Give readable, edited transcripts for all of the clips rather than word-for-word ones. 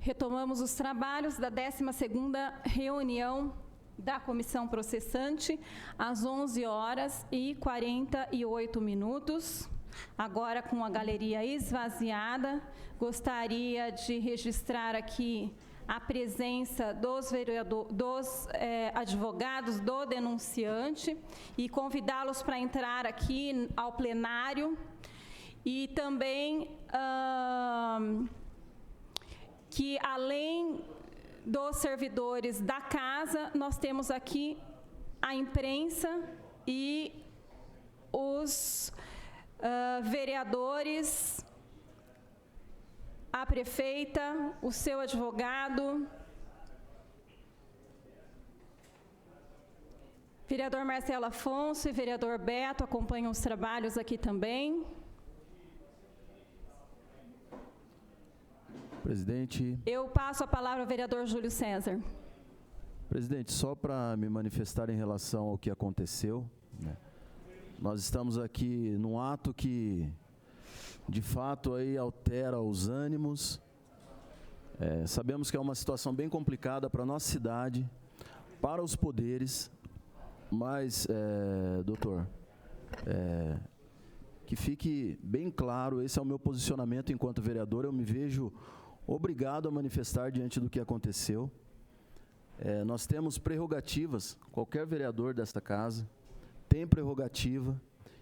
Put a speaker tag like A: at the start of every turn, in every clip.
A: Retomamos os trabalhos da 12ª reunião da Comissão Processante, às 11h48. Agora, com a galeria esvaziada, gostaria de registrar aqui a presença dos advogados do denunciante e convidá-los para entrar aqui ao plenário. E também que, além dos servidores da casa, nós temos aqui a imprensa e os vereadores, a prefeita, o seu advogado, vereador Marcelo Afonso e vereador Beto acompanham os trabalhos aqui também.
B: Presidente.
A: Eu passo a palavra ao vereador Júlio César.
B: Presidente, só para me manifestar em relação ao que aconteceu, né? Nós estamos aqui num ato que, de fato, aí altera os ânimos. Sabemos que é uma situação bem complicada para a nossa cidade, para os poderes, mas, doutor, que fique bem claro, esse é o meu posicionamento enquanto vereador, eu me vejo obrigado a manifestar diante do que aconteceu. Nós temos prerrogativas, qualquer vereador desta casa tem prerrogativa,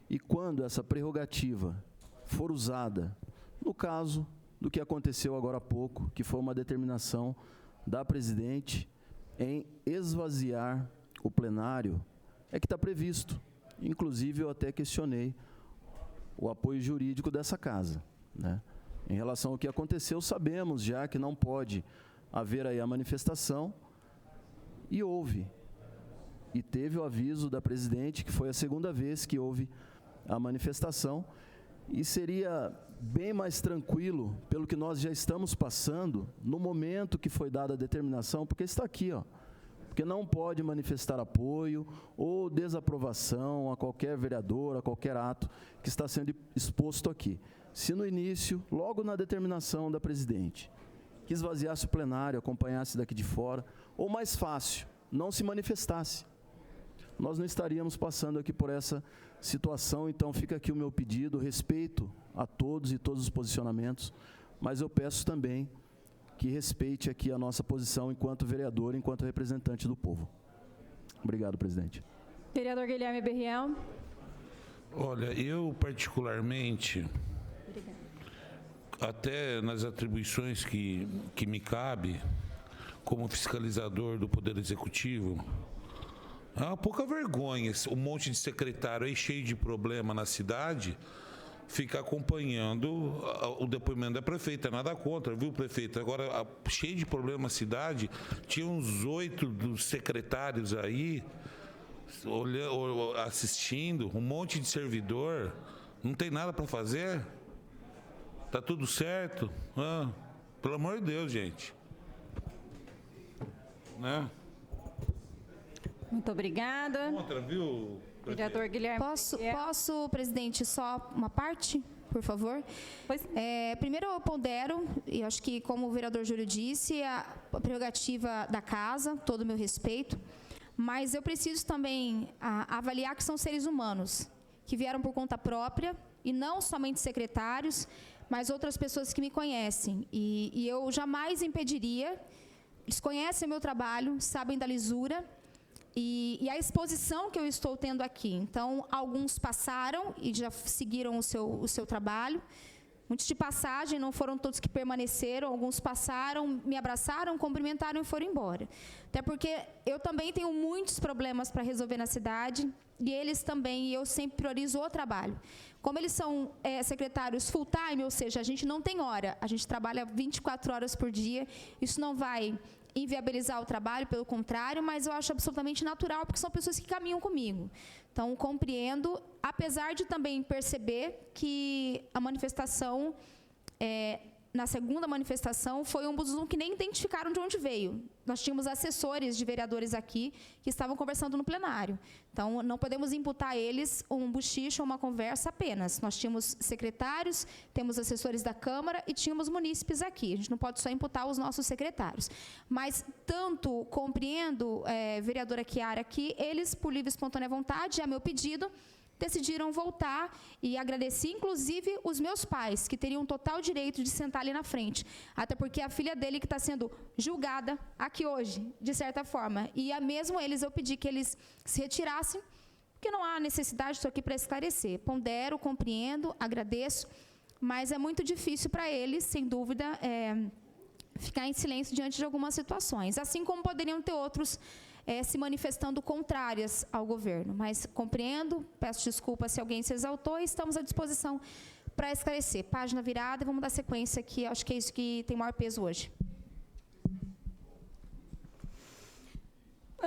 B: e quando essa prerrogativa for usada, no caso do que aconteceu agora há pouco, que foi uma determinação da presidente em esvaziar o plenário, é que está previsto. Inclusive, eu até questionei o apoio jurídico dessa casa, né? Em relação ao que aconteceu, sabemos já que não pode haver aí a manifestação, e houve. E teve o aviso da presidente, que foi a segunda vez que houve a manifestação, e seria bem mais tranquilo, pelo que nós já estamos passando, no momento que foi dada a determinação, porque está aqui, ó, porque não pode manifestar apoio ou desaprovação a qualquer vereador, a qualquer ato que está sendo exposto aqui. Se no início, logo na determinação da presidente, que esvaziasse o plenário, acompanhasse daqui de fora, ou mais fácil, não se manifestasse, nós não estaríamos passando aqui por essa situação. Então fica aqui o meu pedido, respeito a todos e todos os posicionamentos, mas eu peço também que respeite aqui a nossa posição enquanto vereador, enquanto representante do povo. Obrigado, presidente.
A: Vereador Guilherme Berriel.
C: Olha, eu particularmente, até nas atribuições que me cabe, como fiscalizador do Poder Executivo, é uma pouca vergonha um monte de secretário aí cheio de problema na cidade fica acompanhando o depoimento da prefeita. Nada contra, viu, prefeita? Agora, cheio de problema na cidade, tinha uns 8 dos secretários aí olhando, assistindo, um monte de servidor, não tem nada para fazer? Tá tudo certo? Pelo amor de Deus, gente. Né?
A: Muito obrigada.
C: Contra, viu?
A: Vereador Guilherme.
D: Posso, presidente, só uma parte, por favor?
A: Pois.
D: Primeiro, eu pondero, e acho que, como o vereador Júlio disse, a prerrogativa da casa, todo o meu respeito, mas eu preciso também avaliar que são seres humanos, que vieram por conta própria, e não somente secretários, mas outras pessoas que me conhecem. E eu jamais impediria, eles conhecem o meu trabalho, sabem da lisura, e a exposição que eu estou tendo aqui. Então, alguns passaram e já seguiram o seu trabalho. Muitos de passagem, não foram todos que permaneceram. Alguns passaram, me abraçaram, cumprimentaram e foram embora. Até porque eu também tenho muitos problemas para resolver na cidade, e eles também, e eu sempre priorizo o trabalho. Como eles são secretários full-time, ou seja, a gente não tem hora, a gente trabalha 24 horas por dia, isso não vai inviabilizar o trabalho, pelo contrário, mas eu acho absolutamente natural, porque são pessoas que caminham comigo. Então, compreendo, apesar de também perceber que a manifestação na segunda manifestação, foi um buzum que nem identificaram de onde veio. Nós tínhamos assessores de vereadores aqui que estavam conversando no plenário. Então, não podemos imputar a eles um buchicho ou uma conversa apenas. Nós tínhamos secretários, temos assessores da Câmara e tínhamos munícipes aqui. A gente não pode só imputar os nossos secretários. Mas, tanto compreendo, vereadora Chiara, que eles, por livre e espontânea vontade, a meu pedido, decidiram voltar e agradeci, inclusive, os meus pais, que teriam total direito de sentar ali na frente. Até porque a filha dele que está sendo julgada aqui hoje, de certa forma. E mesmo eles, eu pedi que eles se retirassem, porque não há necessidade, estou aqui para esclarecer. Pondero, compreendo, agradeço, mas é muito difícil para eles, sem dúvida, ficar em silêncio diante de algumas situações. Assim como poderiam ter outros se manifestando contrárias ao governo. Mas compreendo, peço desculpas se alguém se exaltou e estamos à disposição para esclarecer. Página virada e vamos dar sequência aqui, acho que é isso que tem maior peso hoje.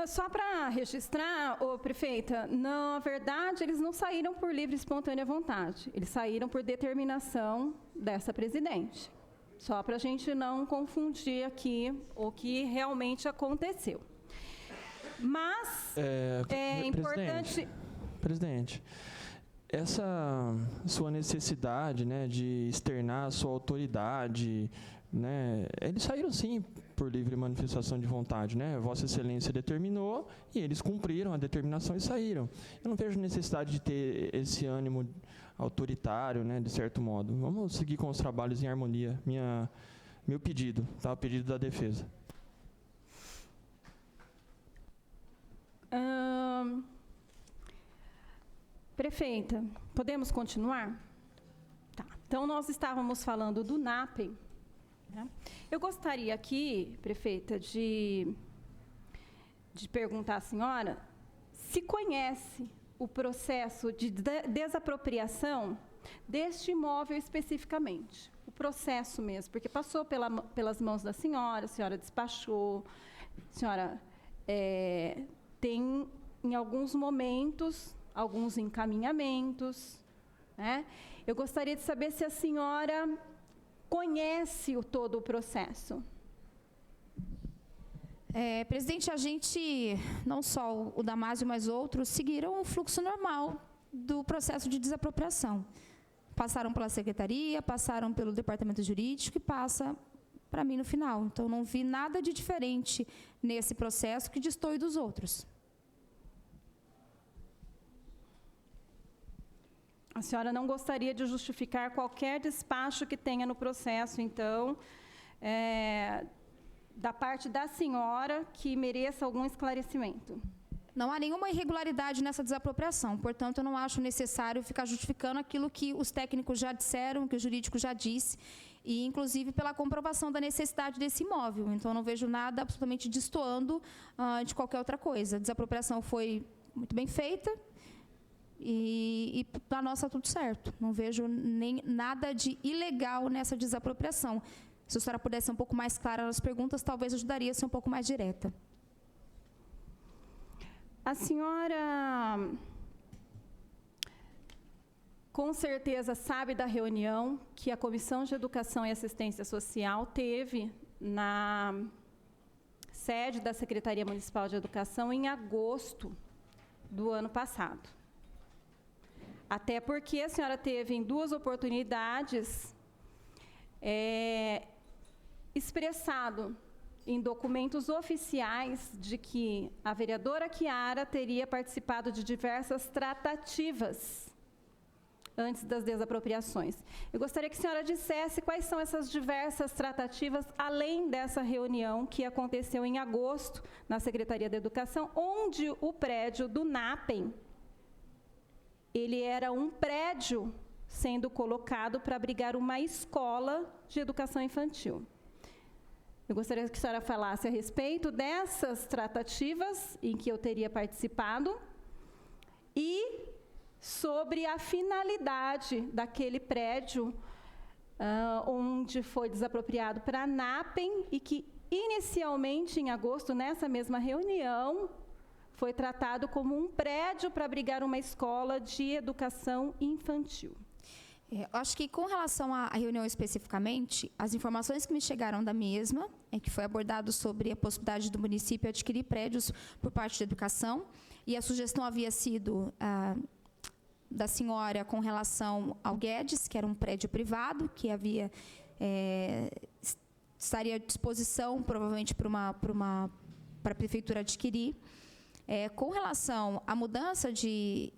A: Só para registrar, prefeita, na verdade, eles não saíram por livre e espontânea vontade, eles saíram por determinação dessa presidente. Só para a gente não confundir aqui o que realmente aconteceu. Mas é importante...
E: Presidente, essa sua necessidade, né, de externar a sua autoridade, né, eles saíram sim por livre manifestação de vontade, né? Vossa Excelência determinou e eles cumpriram a determinação e saíram. Eu não vejo necessidade de ter esse ânimo autoritário, né, de certo modo. Vamos seguir com os trabalhos em harmonia. Meu pedido, tá? O pedido da defesa.
A: Prefeita, podemos continuar? Tá. Então, nós estávamos falando do NAPEM. Né? Eu gostaria aqui, prefeita, de perguntar à senhora se conhece o processo de desapropriação deste imóvel especificamente. O processo mesmo, porque passou pelas mãos da senhora, a senhora despachou, a senhora tem, em alguns momentos, alguns encaminhamentos, né? Eu gostaria de saber se a senhora conhece todo o processo.
D: Presidente, a gente, não só o Damásio, mas outros, seguiram o fluxo normal do processo de desapropriação. Passaram pela secretaria, passaram pelo departamento jurídico e passa para mim no final. Então, não vi nada de diferente nesse processo que destoe dos outros.
A: A senhora não gostaria de justificar qualquer despacho que tenha no processo, então, da parte da senhora, que mereça algum esclarecimento?
D: Não há nenhuma irregularidade nessa desapropriação, portanto, eu não acho necessário ficar justificando aquilo que os técnicos já disseram, que o jurídico já disse, e, inclusive, pela comprovação da necessidade desse imóvel. Então, eu não vejo nada absolutamente destoando de qualquer outra coisa. A desapropriação foi muito bem feita, e para nós está tudo certo. Não vejo nem nada de ilegal nessa desapropriação. Se a senhora pudesse ser um pouco mais clara nas perguntas, talvez ajudaria a ser um pouco mais direta.
A: A senhora, com certeza, sabe da reunião que a Comissão de Educação e Assistência Social teve na sede da Secretaria Municipal de Educação em agosto do ano passado. Até porque a senhora teve em 2 oportunidades expressado em documentos oficiais de que a vereadora Chiara teria participado de diversas tratativas antes das desapropriações. Eu gostaria que a senhora dissesse quais são essas diversas tratativas, além dessa reunião que aconteceu em agosto na Secretaria da Educação, onde o prédio do NAPEM, ele era um prédio sendo colocado para abrigar uma escola de educação infantil. Eu gostaria que a senhora falasse a respeito dessas tratativas em que eu teria participado e sobre a finalidade daquele prédio onde foi desapropriado para a NAPEM e que, inicialmente, em agosto, nessa mesma reunião, foi tratado como um prédio para abrigar uma escola de educação infantil.
D: Acho que com relação à reunião especificamente, as informações que me chegaram da mesma é que foi abordado sobre a possibilidade do município adquirir prédios por parte da educação, e a sugestão havia sido da senhora com relação ao Guedes, que era um prédio privado, que havia estaria à disposição, provavelmente, para a prefeitura adquirir. Com relação à mudança de...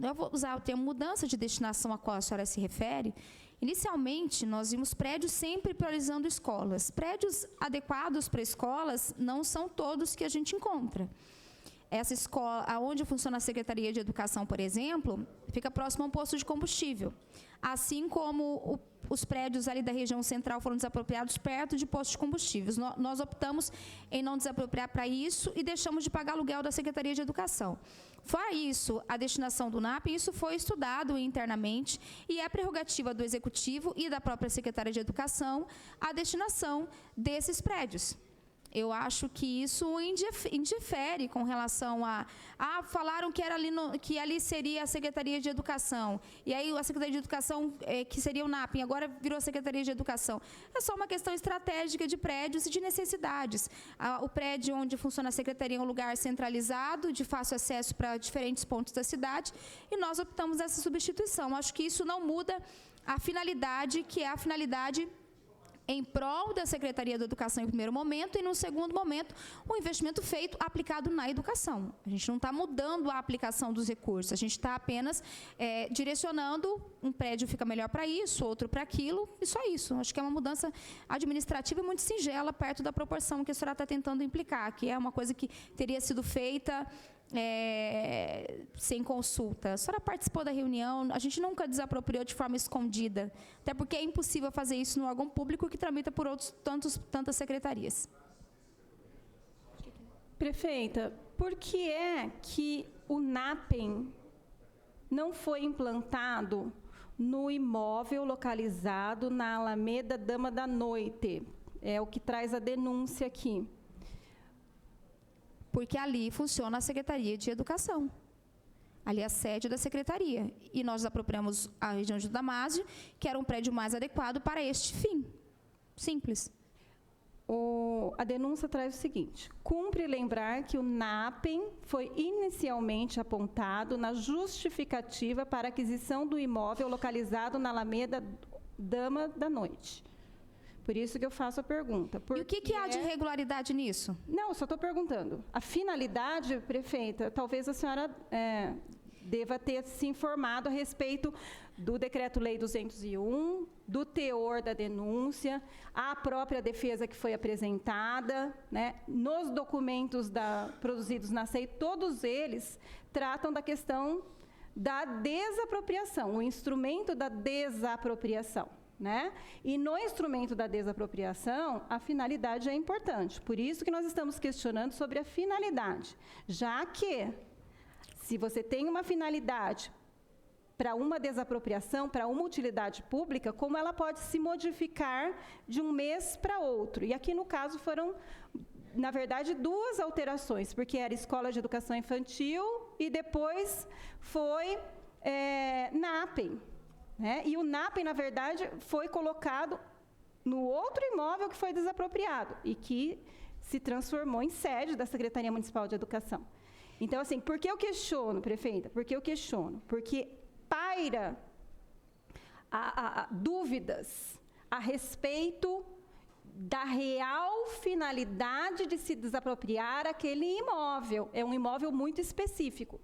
D: eu vou usar o termo mudança de destinação a qual a senhora se refere. Inicialmente, nós vimos prédios sempre priorizando escolas. Prédios adequados para escolas não são todos que a gente encontra. Essa escola, onde funciona a Secretaria de Educação, por exemplo, fica próximo a um posto de combustível. Assim como os prédios ali da região central foram desapropriados perto de postos de combustíveis. Nós optamos em não desapropriar para isso e deixamos de pagar aluguel da Secretaria de Educação. Fora isso, a destinação do NAP, isso foi estudado internamente e é prerrogativa do Executivo e da própria Secretaria de Educação a destinação desses prédios. Eu acho que isso indifere com relação a... falaram que, que ali seria a Secretaria de Educação. E aí a Secretaria de Educação, que seria o NAP, agora virou a Secretaria de Educação. É só uma questão estratégica de prédios e de necessidades. O prédio onde funciona a Secretaria é um lugar centralizado, de fácil acesso para diferentes pontos da cidade, e nós optamos essa substituição. Acho que isso não muda a finalidade, que é a finalidade em prol da Secretaria da Educação em primeiro momento e, no segundo momento, um investimento feito, aplicado na educação. A gente não está mudando a aplicação dos recursos, a gente está apenas direcionando, um prédio fica melhor para isso, outro para aquilo, e só isso. Acho que é uma mudança administrativa muito singela, perto da proporção que a senhora está tentando implicar, que é uma coisa que teria sido feita sem consulta. A senhora participou da reunião, a gente nunca desapropriou de forma escondida, até porque é impossível fazer isso no órgão público que tramita por tantas secretarias.
A: Prefeita, por que é que o NAPEM não foi implantado no imóvel localizado na Alameda Dama da Noite? É o que traz a denúncia aqui.
D: Porque ali funciona a Secretaria de Educação. Ali é a sede da Secretaria. E nós apropriamos a região de Damásio, que era um prédio mais adequado para este fim. Simples.
A: A denúncia traz o seguinte: cumpre lembrar que o NAPEM foi inicialmente apontado na justificativa para aquisição do imóvel localizado na Alameda Dama da Noite. Por isso que eu faço a pergunta.
D: E o que há de irregularidade nisso?
A: Não, eu só estou perguntando. A finalidade, prefeita, talvez a senhora deva ter se informado a respeito do Decreto-Lei 201, do teor da denúncia, a própria defesa que foi apresentada, né? Nos documentos produzidos na SEI, todos eles tratam da questão da desapropriação, o instrumento da desapropriação. Né? E no instrumento da desapropriação, a finalidade é importante. Por isso que nós estamos questionando sobre a finalidade. Já que, se você tem uma finalidade para uma desapropriação, para uma utilidade pública, como ela pode se modificar de um mês para outro? E aqui, no caso, foram, na verdade, 2 alterações, porque era Escola de Educação Infantil e depois foi NAPEM. E o NAPEM, na verdade, foi colocado no outro imóvel que foi desapropriado e que se transformou em sede da Secretaria Municipal de Educação. Então, assim, por que eu questiono, prefeita? Por que eu questiono? Porque paira dúvidas a respeito da real finalidade de se desapropriar aquele imóvel. É um imóvel muito específico.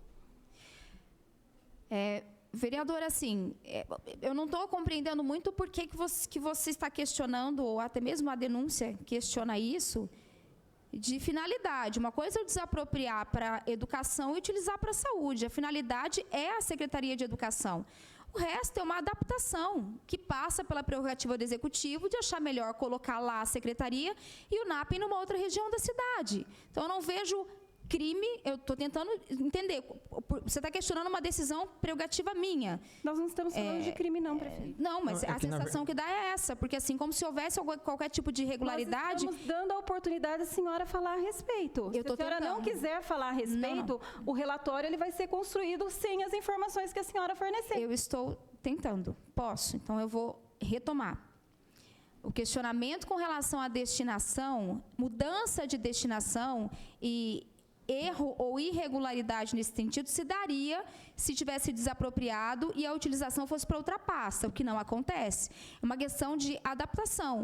D: Vereadora, assim, eu não estou compreendendo muito por que você está questionando, ou até mesmo a denúncia questiona isso, de finalidade. Uma coisa é eu desapropriar para educação e utilizar para saúde. A finalidade é a Secretaria de Educação. O resto é uma adaptação que passa pela prerrogativa do Executivo de achar melhor colocar lá a Secretaria e o NAPEM numa outra região da cidade. Então, eu não vejo crime, eu estou tentando entender. Você está questionando uma decisão prerrogativa minha.
A: Nós não estamos falando de crime, não, prefeito.
D: Não, mas a sensação que dá é essa, porque assim, como se houvesse qualquer tipo de irregularidade...
A: Nós estamos dando a oportunidade da senhora falar a respeito. Se a senhora não quiser falar a respeito, o relatório ele vai ser construído sem as informações que a senhora forneceu.
D: Eu estou tentando. Posso, então eu vou retomar. O questionamento com relação à destinação, mudança de destinação e erro ou irregularidade nesse sentido se daria se tivesse desapropriado e a utilização fosse para outra pasta, o que não acontece. É uma questão de adaptação.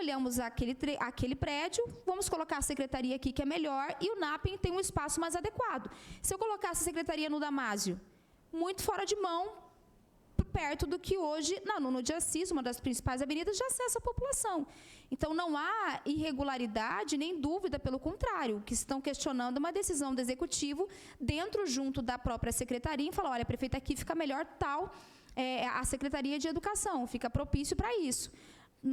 D: Olhamos aquele prédio, vamos colocar a secretaria aqui que é melhor e o NAPEM tem um espaço mais adequado. Se eu colocasse a secretaria no Damásio, muito fora de mão, perto do que hoje, na Nuno de Assis, uma das principais avenidas de acesso à população. Então, não há irregularidade nem dúvida, pelo contrário, que estão questionando uma decisão do Executivo junto da própria Secretaria, e falar, olha, prefeita, aqui fica melhor a Secretaria de Educação, fica propício para isso.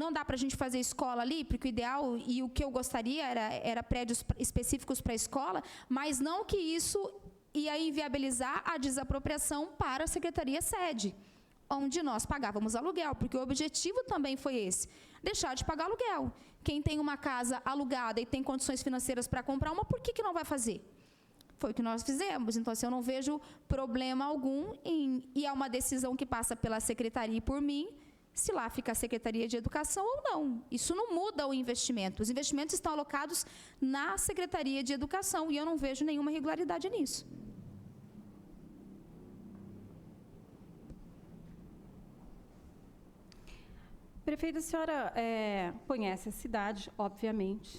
D: Não dá para a gente fazer escola ali, porque o ideal e o que eu gostaria era prédios específicos para a escola, mas não que isso ia inviabilizar a desapropriação para a Secretaria Sede, onde nós pagávamos aluguel, porque o objetivo também foi esse, deixar de pagar aluguel. Quem tem uma casa alugada e tem condições financeiras para comprar uma, por que não vai fazer? Foi o que nós fizemos. Então, assim, eu não vejo problema algum e é uma decisão que passa pela Secretaria e por mim, se lá fica a Secretaria de Educação ou não. Isso não muda o investimento. Os investimentos estão alocados na Secretaria de Educação e eu não vejo nenhuma irregularidade nisso.
A: Prefeita, a senhora conhece a cidade, obviamente,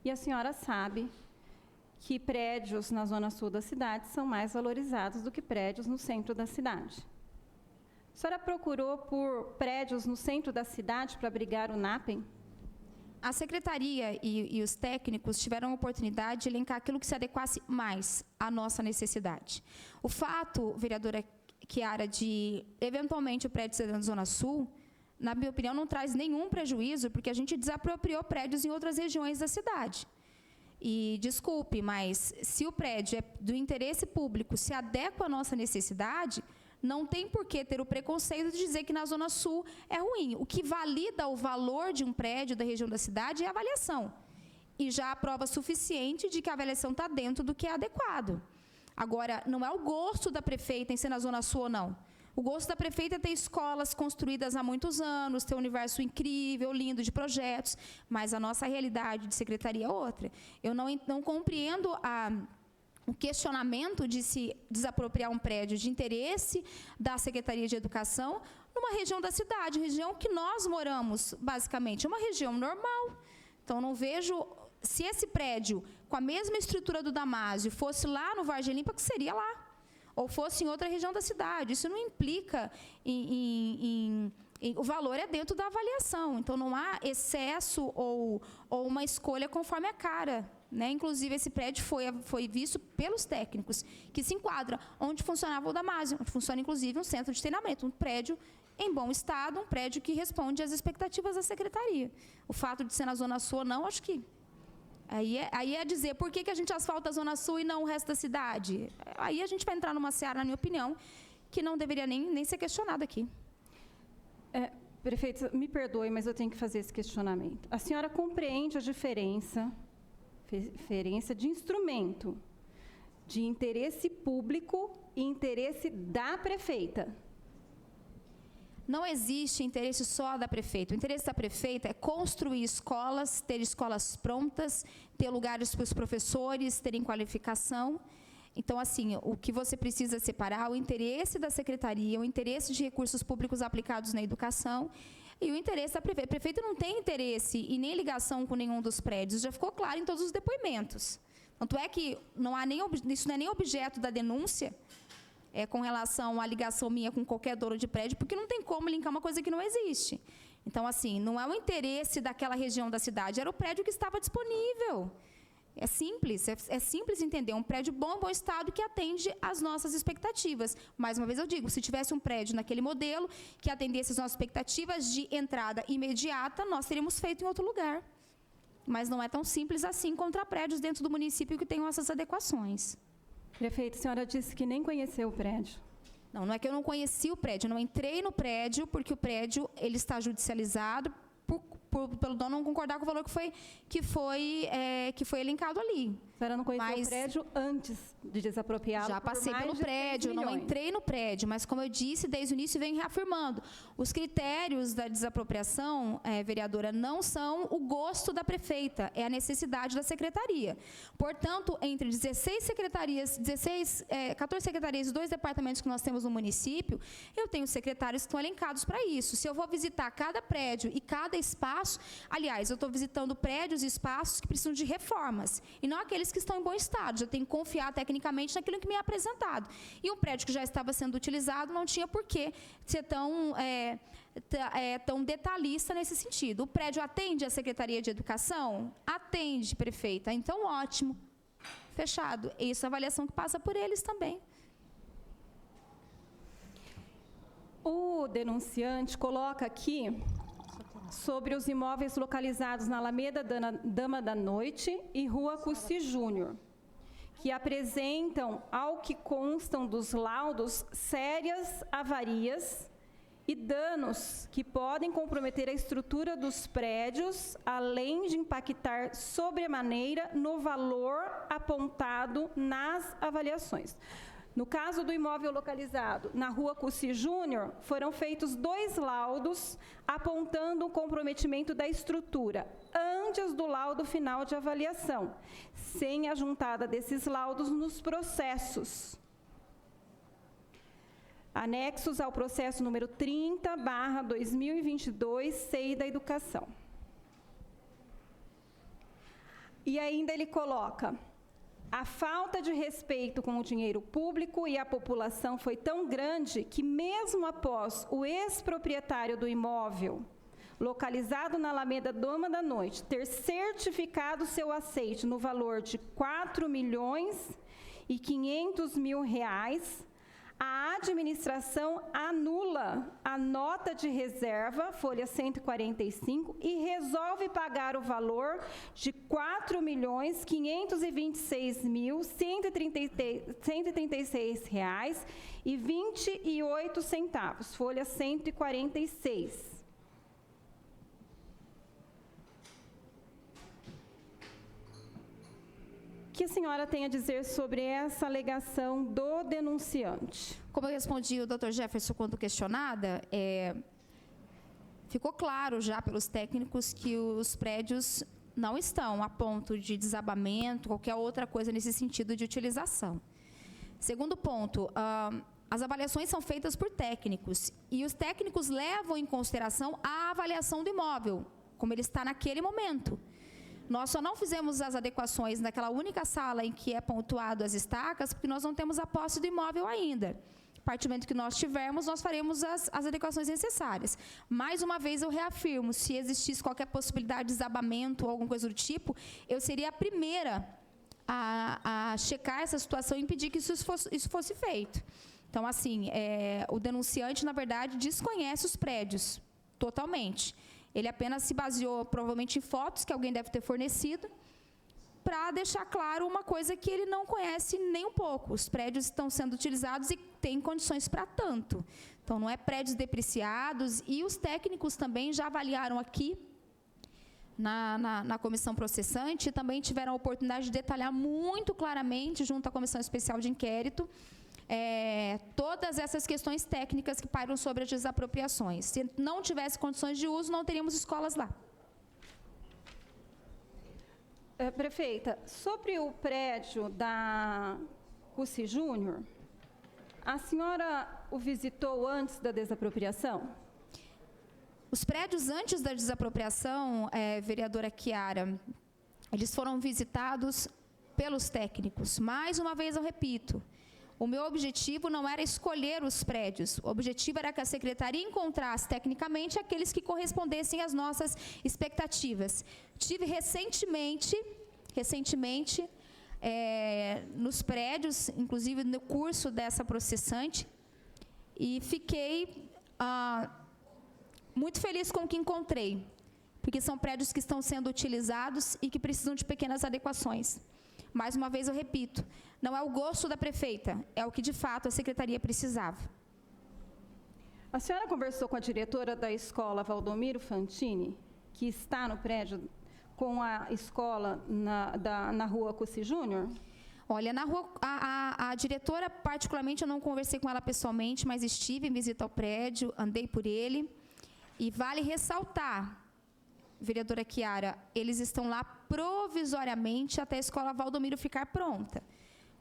A: e a senhora sabe que prédios na zona sul da cidade são mais valorizados do que prédios no centro da cidade. A senhora procurou por prédios no centro da cidade para abrigar o NAPEM?
D: A Secretaria e os técnicos tiveram a oportunidade de elencar aquilo que se adequasse mais à nossa necessidade. O fato, vereadora Chiara, de, eventualmente, o prédio ser na Zona Sul, na minha opinião, não traz nenhum prejuízo, porque a gente desapropriou prédios em outras regiões da cidade. E, desculpe, mas se o prédio é do interesse público, se adequa à nossa necessidade, não tem por que ter o preconceito de dizer que na Zona Sul é ruim. O que valida o valor de um prédio da região da cidade é a avaliação. E já há prova suficiente de que a avaliação está dentro do que é adequado. Agora, não é o gosto da prefeita em ser na Zona Sul ou não. O gosto da prefeita é ter escolas construídas há muitos anos, ter um universo incrível, lindo de projetos, mas a nossa realidade de secretaria é outra. Eu não compreendo o questionamento de se desapropriar um prédio de interesse da Secretaria de Educação numa região da cidade, região que nós moramos, basicamente, é uma região normal. Então, não vejo, se esse prédio, com a mesma estrutura do Damásio, fosse lá no Vargem Limpa, que seria lá. Ou fosse em outra região da cidade. Isso não implica o valor é dentro da avaliação. Então, não há excesso ou uma escolha conforme a cara. Né? Inclusive, esse prédio foi visto pelos técnicos, que se enquadra onde funcionava o Damásio, onde funciona, inclusive, um centro de treinamento, um prédio em bom estado, um prédio que responde às expectativas da Secretaria. O fato de ser na Zona Sul ou não, acho que... Aí é dizer, por que a gente asfalta a Zona Sul e não o resto da cidade? Aí a gente vai entrar numa seara, na minha opinião, que não deveria nem ser questionado aqui.
A: Prefeito, me perdoe, mas eu tenho que fazer esse questionamento. A senhora compreende a diferença de instrumento de interesse público e interesse da prefeita?
D: Não existe interesse só da prefeita. O interesse da prefeita é construir escolas, ter escolas prontas, ter lugares para os professores terem qualificação. Então, assim, o que você precisa separar é o interesse da secretaria, o interesse de recursos públicos aplicados na educação e o interesse da prefeita. A prefeita não tem interesse e nem ligação com nenhum dos prédios, já ficou claro em todos os depoimentos. Tanto é que isso não é nem objeto da denúncia, com relação à ligação minha com qualquer dono de prédio, porque não tem como linkar uma coisa que não existe. Então, assim, não é o interesse daquela região da cidade, era o prédio que estava disponível. É simples entender. Um prédio bom estado que atende às nossas expectativas. Mais uma vez eu digo, se tivesse um prédio naquele modelo que atendesse às nossas expectativas de entrada imediata, nós teríamos feito em outro lugar. Mas não é tão simples assim encontrar prédios dentro do município que tenham essas adequações.
A: Prefeita, a senhora disse que nem conheceu o prédio.
D: Não é que eu não conheci o prédio, eu não entrei no prédio, porque o prédio ele está pelo dono não concordar com o valor que foi elencado ali.
A: senhora não conheceu
D: Mas
A: o prédio antes de desapropriá-lo?
D: já passei pelo prédio, não entrei no prédio, mas como eu disse, desde o início venho reafirmando. Os critérios da desapropriação, vereadora, não são o gosto da prefeita, é a necessidade da secretaria. Portanto, entre 14 secretarias e 2 departamentos que nós temos no município, eu tenho secretários que estão elencados para isso. Se eu vou visitar cada prédio e cada espaço, aliás, eu estou visitando prédios e espaços que precisam de reformas, e não aqueles que estão em bom estado. Eu tenho que confiar tecnicamente naquilo que me é apresentado. E um prédio que já estava sendo utilizado não tinha por que ser tão detalhista nesse sentido. O prédio atende a Secretaria de Educação? Atende, prefeita. Então, ótimo. Fechado. Isso é a avaliação que passa por eles também.
A: O denunciante coloca aqui sobre os imóveis localizados na Alameda Dama da Noite e Rua Cussi Júnior, que apresentam, ao que constam dos laudos, sérias avarias e danos que podem comprometer a estrutura dos prédios, além de impactar sobremaneira no valor apontado nas avaliações. No caso do imóvel localizado na Rua Cussi Júnior, foram feitos 2 laudos apontando o comprometimento da estrutura antes do laudo final de avaliação, sem a juntada desses laudos nos processos anexos ao processo número 30/2022, SEI da Educação. E ainda ele coloca: a falta de respeito com o dinheiro público e a população foi tão grande que, mesmo após o ex-proprietário do imóvel, localizado na Alameda Dama da Noite, ter certificado seu aceite no valor de R$4.500.000, a administração anula a nota de reserva, folha 145, e resolve pagar o valor de R$4.526.136,28, folha 146. O que a senhora tem a dizer sobre essa alegação do denunciante?
D: Como eu respondi o Dr. Jefferson quando questionada, ficou claro já pelos técnicos que os prédios não estão a ponto de desabamento, qualquer outra coisa nesse sentido de utilização. Segundo ponto, as avaliações são feitas por técnicos, e os técnicos levam em consideração a avaliação do imóvel, como ele está naquele momento. Nós só não fizemos as adequações naquela única sala em que é pontuado as estacas, porque nós não temos a posse do imóvel ainda. A partir do momento que nós tivermos, nós faremos as adequações necessárias. Mais uma vez, eu reafirmo, se existisse qualquer possibilidade de desabamento ou alguma coisa do tipo, eu seria a primeira a checar essa situação e impedir que isso fosse feito. Então, assim, o denunciante, na verdade, desconhece os prédios totalmente. Ele apenas se baseou, provavelmente, em fotos que alguém deve ter fornecido, para deixar claro uma coisa que ele não conhece nem um pouco. Os prédios estão sendo utilizados e têm condições para tanto. Então, não é prédios depreciados, e os técnicos também já avaliaram aqui, na comissão processante, e também tiveram a oportunidade de detalhar muito claramente, junto à comissão especial de inquérito, todas essas questões técnicas que pairam sobre as desapropriações. Se não tivesse condições de uso, não teríamos escolas lá.
A: Prefeita, sobre o prédio da Cussi Júnior, a senhora o visitou antes da desapropriação?
D: Os prédios antes da desapropriação, vereadora Chiara, eles foram visitados pelos técnicos. Mais uma vez eu repito, o meu objetivo não era escolher os prédios, o objetivo era que a secretaria encontrasse tecnicamente aqueles que correspondessem às nossas expectativas. Tive recentemente, nos prédios, inclusive no curso dessa processante, e fiquei muito feliz com o que encontrei, porque são prédios que estão sendo utilizados e que precisam de pequenas adequações. Mais uma vez eu repito, não é o gosto da prefeita, é o que de fato a secretaria precisava.
A: A senhora conversou com a diretora da escola, Valdomiro Fantini, que está no prédio, com a escola na rua Cussi Júnior?
D: Olha, na rua, a diretora, particularmente, eu não conversei com ela pessoalmente, mas estive em visita ao prédio, andei por ele. E vale ressaltar, vereadora Chiara, eles estão lá provisoriamente até a escola Valdomiro ficar pronta.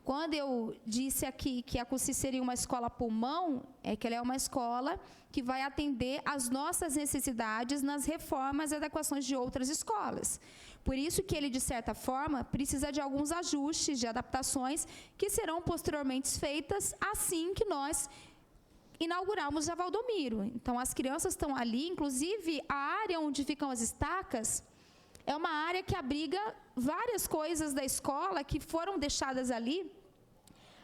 D: Quando eu disse aqui que a Cussi seria uma escola pulmão, é que ela é uma escola que vai atender às nossas necessidades nas reformas e adequações de outras escolas. Por isso que ele, de certa forma, precisa de alguns ajustes, de adaptações, que serão posteriormente feitas assim que nós inaugurarmos a Valdomiro. Então, as crianças estão ali, inclusive a área onde ficam as estacas, é uma área que abriga várias coisas da escola que foram deixadas ali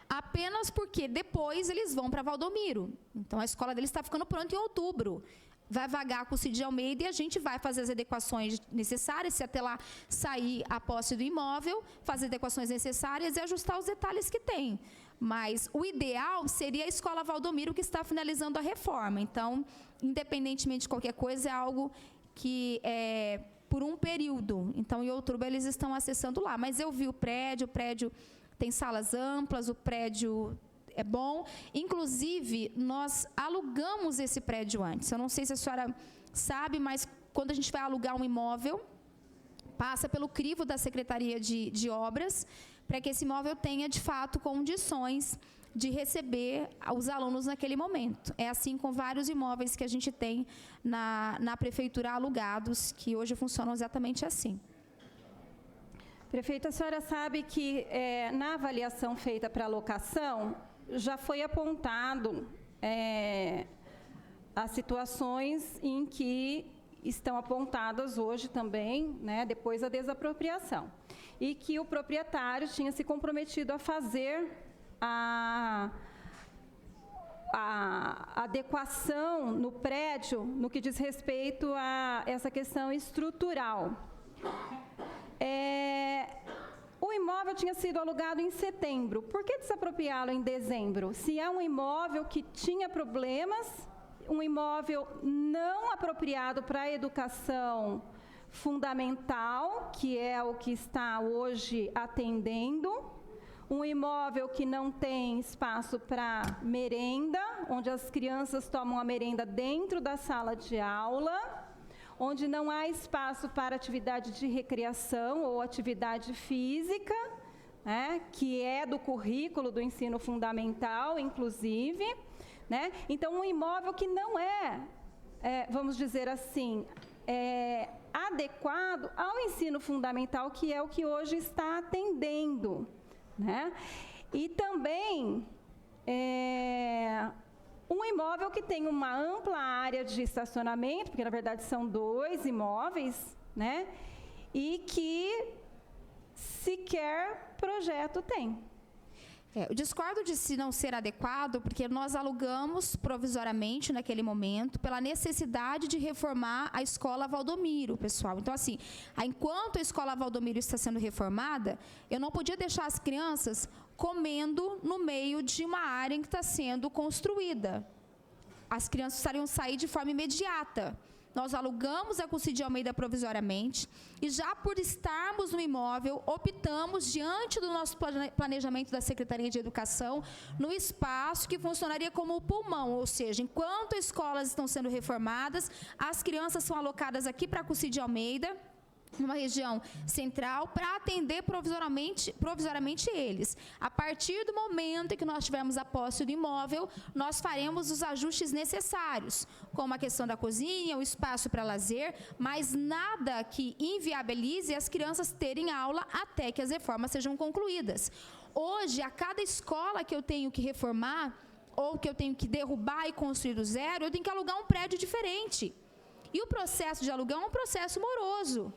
D: apenas porque depois eles vão para Valdomiro. Então, a escola deles está ficando pronta em outubro. Vai vagar com o Cid Almeida e a gente vai fazer as adequações necessárias, se até lá sair a posse do imóvel, fazer adequações necessárias e ajustar os detalhes que tem. Mas o ideal seria a escola Valdomiro, que está finalizando a reforma. Então, independentemente de qualquer coisa, é algo que é por um período. Então, em outubro, eles estão acessando lá. Mas eu vi o prédio tem salas amplas, o prédio é bom. Inclusive, nós alugamos esse prédio antes. Eu não sei se a senhora sabe, mas quando a gente vai alugar um imóvel, passa pelo crivo da Secretaria de Obras, para que esse imóvel tenha, de fato, condições de receber os alunos naquele momento. É assim com vários imóveis que a gente tem na Prefeitura alugados, que hoje funcionam exatamente assim.
A: Prefeita, a senhora sabe que na avaliação feita para locação, já foi apontado as situações em que estão apontadas hoje também, né, depois da desapropriação. E que o proprietário tinha se comprometido a fazer a adequação no prédio no que diz respeito a essa questão estrutural. O imóvel tinha sido alugado em setembro. Por que desapropriá-lo em dezembro? Se é um imóvel que tinha problemas, um imóvel não apropriado para a educação fundamental, que é o que está hoje atendendo, um imóvel que não tem espaço para merenda, onde as crianças tomam a merenda dentro da sala de aula, onde não há espaço para atividade de recreação ou atividade física, né, que é do currículo do ensino fundamental, inclusive, né? Então, um imóvel que não vamos dizer assim, adequado ao ensino fundamental, que é o que hoje está atendendo, né? E também um imóvel que tem uma ampla área de estacionamento, porque na verdade são 2 imóveis, né? E que sequer projeto tem.
D: Eu discordo de se não ser adequado, porque nós alugamos provisoriamente naquele momento pela necessidade de reformar a escola Valdomiro, pessoal. Então, assim, enquanto a escola Valdomiro está sendo reformada, eu não podia deixar as crianças comendo no meio de uma área que está sendo construída. As crianças precisariam sair de forma imediata. Nós alugamos a Cussi de Almeida provisoriamente e já por estarmos no imóvel, optamos, diante do nosso planejamento da Secretaria de Educação, no espaço que funcionaria como o pulmão, ou seja, enquanto as escolas estão sendo reformadas, as crianças são alocadas aqui para a Cussi de Almeida, numa região central, para atender provisoriamente eles. A partir do momento em que nós tivermos a posse do imóvel, nós faremos os ajustes necessários, como a questão da cozinha, o espaço para lazer, mas nada que inviabilize as crianças terem aula até que as reformas sejam concluídas. Hoje, a cada escola que eu tenho que reformar, ou que eu tenho que derrubar e construir do zero, eu tenho que alugar um prédio diferente. E o processo de alugar é um processo moroso.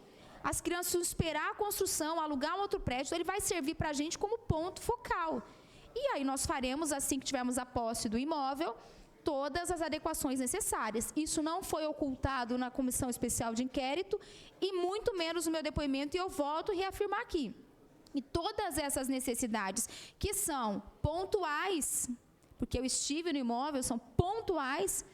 D: As crianças vão esperar a construção, alugar um outro prédio, então ele vai servir para a gente como ponto focal. E aí nós faremos, assim que tivermos a posse do imóvel, todas as adequações necessárias. Isso não foi ocultado na Comissão Especial de Inquérito e muito menos no meu depoimento, e eu volto a reafirmar aqui. E todas essas necessidades que são pontuais, porque eu estive no imóvel, são pontuais,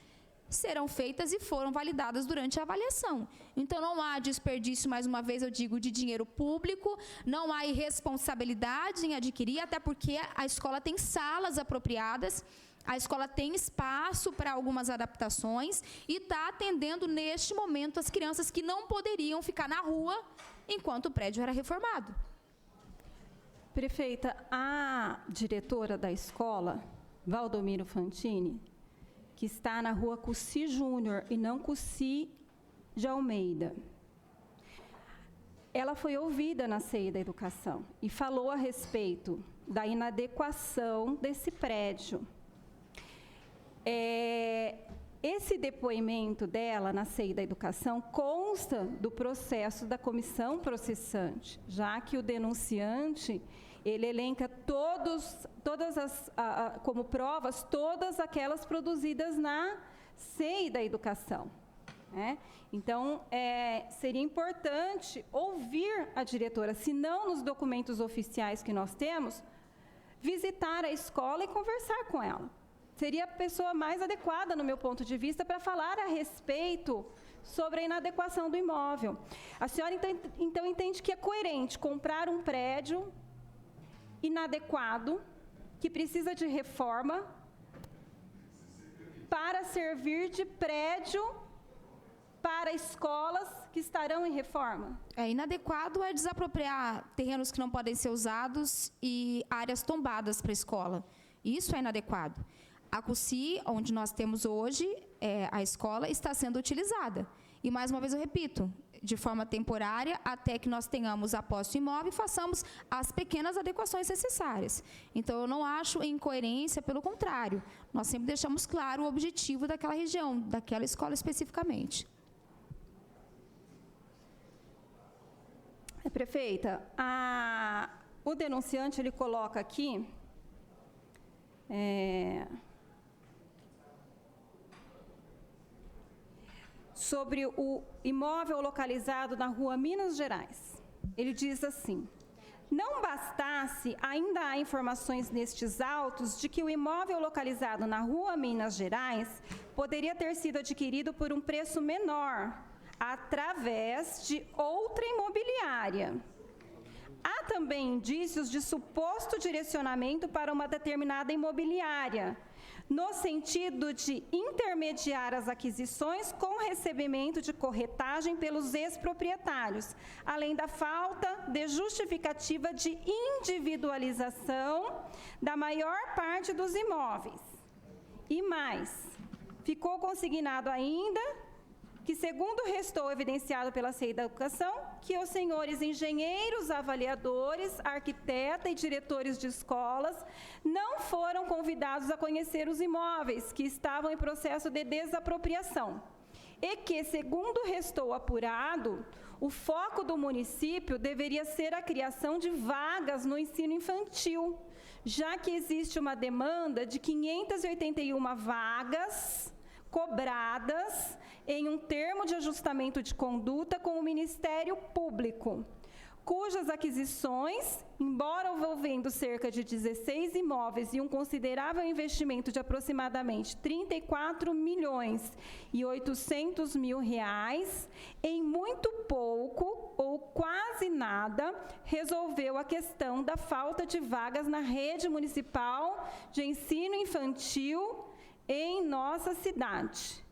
D: serão feitas e foram validadas durante a avaliação. Então, não há desperdício, mais uma vez eu digo, de dinheiro público, não há irresponsabilidade em adquirir, até porque a escola tem salas apropriadas, a escola tem espaço para algumas adaptações e está atendendo, neste momento, as crianças que não poderiam ficar na rua enquanto o prédio era reformado.
A: Prefeita, a diretora da escola, Valdomiro Fantini, que está na rua Cussi Júnior e não Cussi de Almeida, ela foi ouvida na CEI da Educação e falou a respeito da inadequação desse prédio. Esse depoimento dela na CEI da Educação consta do processo da comissão processante, já que o denunciante, ele elenca como provas todas aquelas produzidas na CEI da Educação. Então, seria importante ouvir a diretora, se não nos documentos oficiais que nós temos, visitar a escola e conversar com ela. Seria a pessoa mais adequada, no meu ponto de vista, para falar a respeito sobre a inadequação do imóvel. A senhora, então, entende que é coerente comprar um prédio inadequado, que precisa de reforma, para servir de prédio para escolas que estarão em reforma?
D: Inadequado é desapropriar terrenos que não podem ser usados e áreas tombadas para a escola. Isso é inadequado. A Cussi, onde nós temos hoje, a escola está sendo utilizada. E, mais uma vez, eu repito, de forma temporária, até que nós tenhamos a posse do imóvel e façamos as pequenas adequações necessárias. Então, eu não acho incoerência, pelo contrário. Nós sempre deixamos claro o objetivo daquela região, daquela escola especificamente.
A: Prefeita, o denunciante, ele coloca aqui... sobre o imóvel localizado na rua Minas Gerais. Ele diz assim: não bastasse, ainda há informações nestes autos de que o imóvel localizado na rua Minas Gerais poderia ter sido adquirido por um preço menor, através de outra imobiliária. Há também indícios de suposto direcionamento para uma determinada imobiliária, no sentido de intermediar as aquisições com recebimento de corretagem pelos ex-proprietários, além da falta de justificativa de individualização da maior parte dos imóveis. E mais, ficou consignado ainda que, segundo restou evidenciado pela CEI da Educação, que os senhores engenheiros, avaliadores, arquiteta e diretores de escolas não foram convidados a conhecer os imóveis que estavam em processo de desapropriação. E que, segundo restou apurado, o foco do município deveria ser a criação de vagas no ensino infantil, já que existe uma demanda de 581 vagas cobradas em um termo de ajustamento de conduta com o Ministério Público, cujas aquisições, embora envolvendo cerca de 16 imóveis e um considerável investimento de aproximadamente R$34.800.000, em muito pouco ou quase nada resolveu a questão da falta de vagas na rede municipal de ensino infantil em nossa cidade.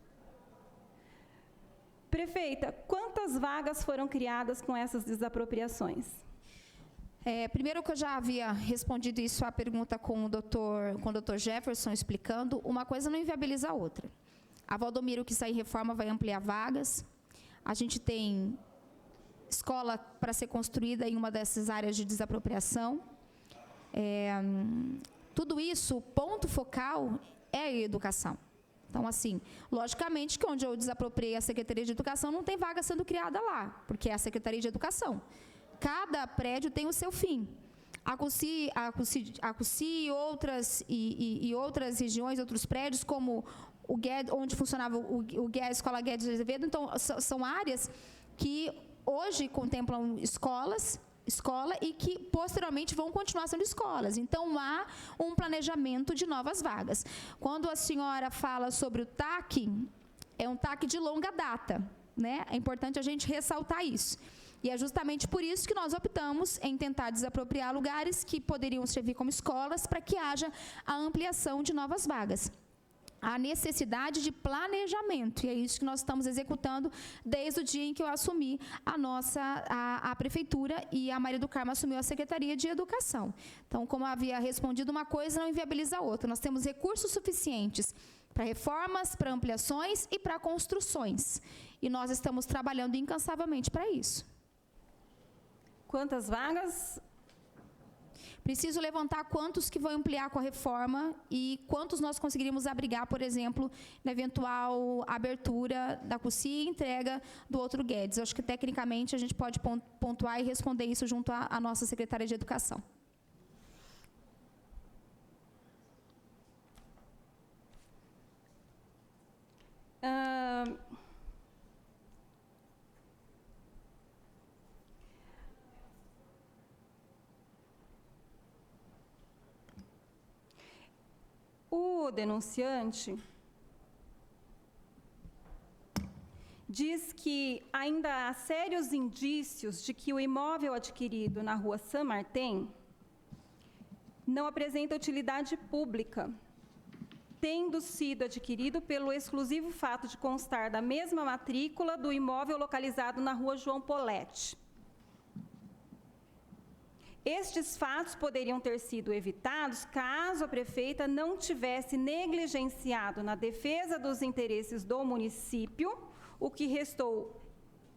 A: Prefeita, quantas vagas foram criadas com essas desapropriações?
D: Primeiro que eu já havia respondido isso à pergunta com o doutor Jefferson explicando, uma coisa não inviabiliza a outra. A Valdomiro, que sai em reforma, vai ampliar vagas. A gente tem escola para ser construída em uma dessas áreas de desapropriação. Tudo isso, o ponto focal é a educação. Então, assim, logicamente que onde eu desapropriei a Secretaria de Educação não tem vaga sendo criada lá, porque é a Secretaria de Educação. Cada prédio tem o seu fim. A Cussi e outras regiões, outros prédios, como o Guedes, onde funcionava a Escola Guedes de Azevedo, então, são áreas que hoje contemplam escola e que posteriormente vão continuar sendo escolas. Então, há um planejamento de novas vagas. Quando a senhora fala sobre o TAC, é um TAC de longa data, né? É importante a gente ressaltar isso. E é justamente por isso que nós optamos em tentar desapropriar lugares que poderiam servir como escolas para que haja a ampliação de novas vagas. A necessidade de planejamento, e é isso que nós estamos executando desde o dia em que eu assumi a prefeitura e a Maria do Carmo assumiu a Secretaria de Educação. Então, como eu havia respondido, uma coisa não inviabiliza a outra. Nós temos recursos suficientes para reformas, para ampliações e para construções. E nós estamos trabalhando incansavelmente para isso.
A: Quantas vagas?
D: Preciso levantar quantos que vão ampliar com a reforma e quantos nós conseguiríamos abrigar, por exemplo, na eventual abertura da CUSI e entrega do outro Guedes. Eu acho que, tecnicamente, a gente pode pontuar e responder isso junto à nossa secretária de Educação.
A: O denunciante diz que ainda há sérios indícios de que o imóvel adquirido na rua San Martín não apresenta utilidade pública, tendo sido adquirido pelo exclusivo fato de constar da mesma matrícula do imóvel localizado na rua João Poletti. Estes fatos poderiam ter sido evitados caso a prefeita não tivesse negligenciado na defesa dos interesses do município, o que restou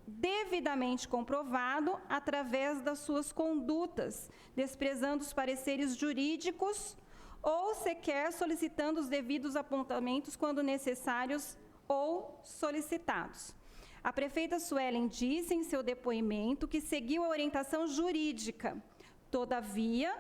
A: devidamente comprovado através das suas condutas, desprezando os pareceres jurídicos ou sequer solicitando os devidos apontamentos quando necessários ou solicitados. A prefeita Suelen disse em seu depoimento que seguiu a orientação jurídica. Todavia,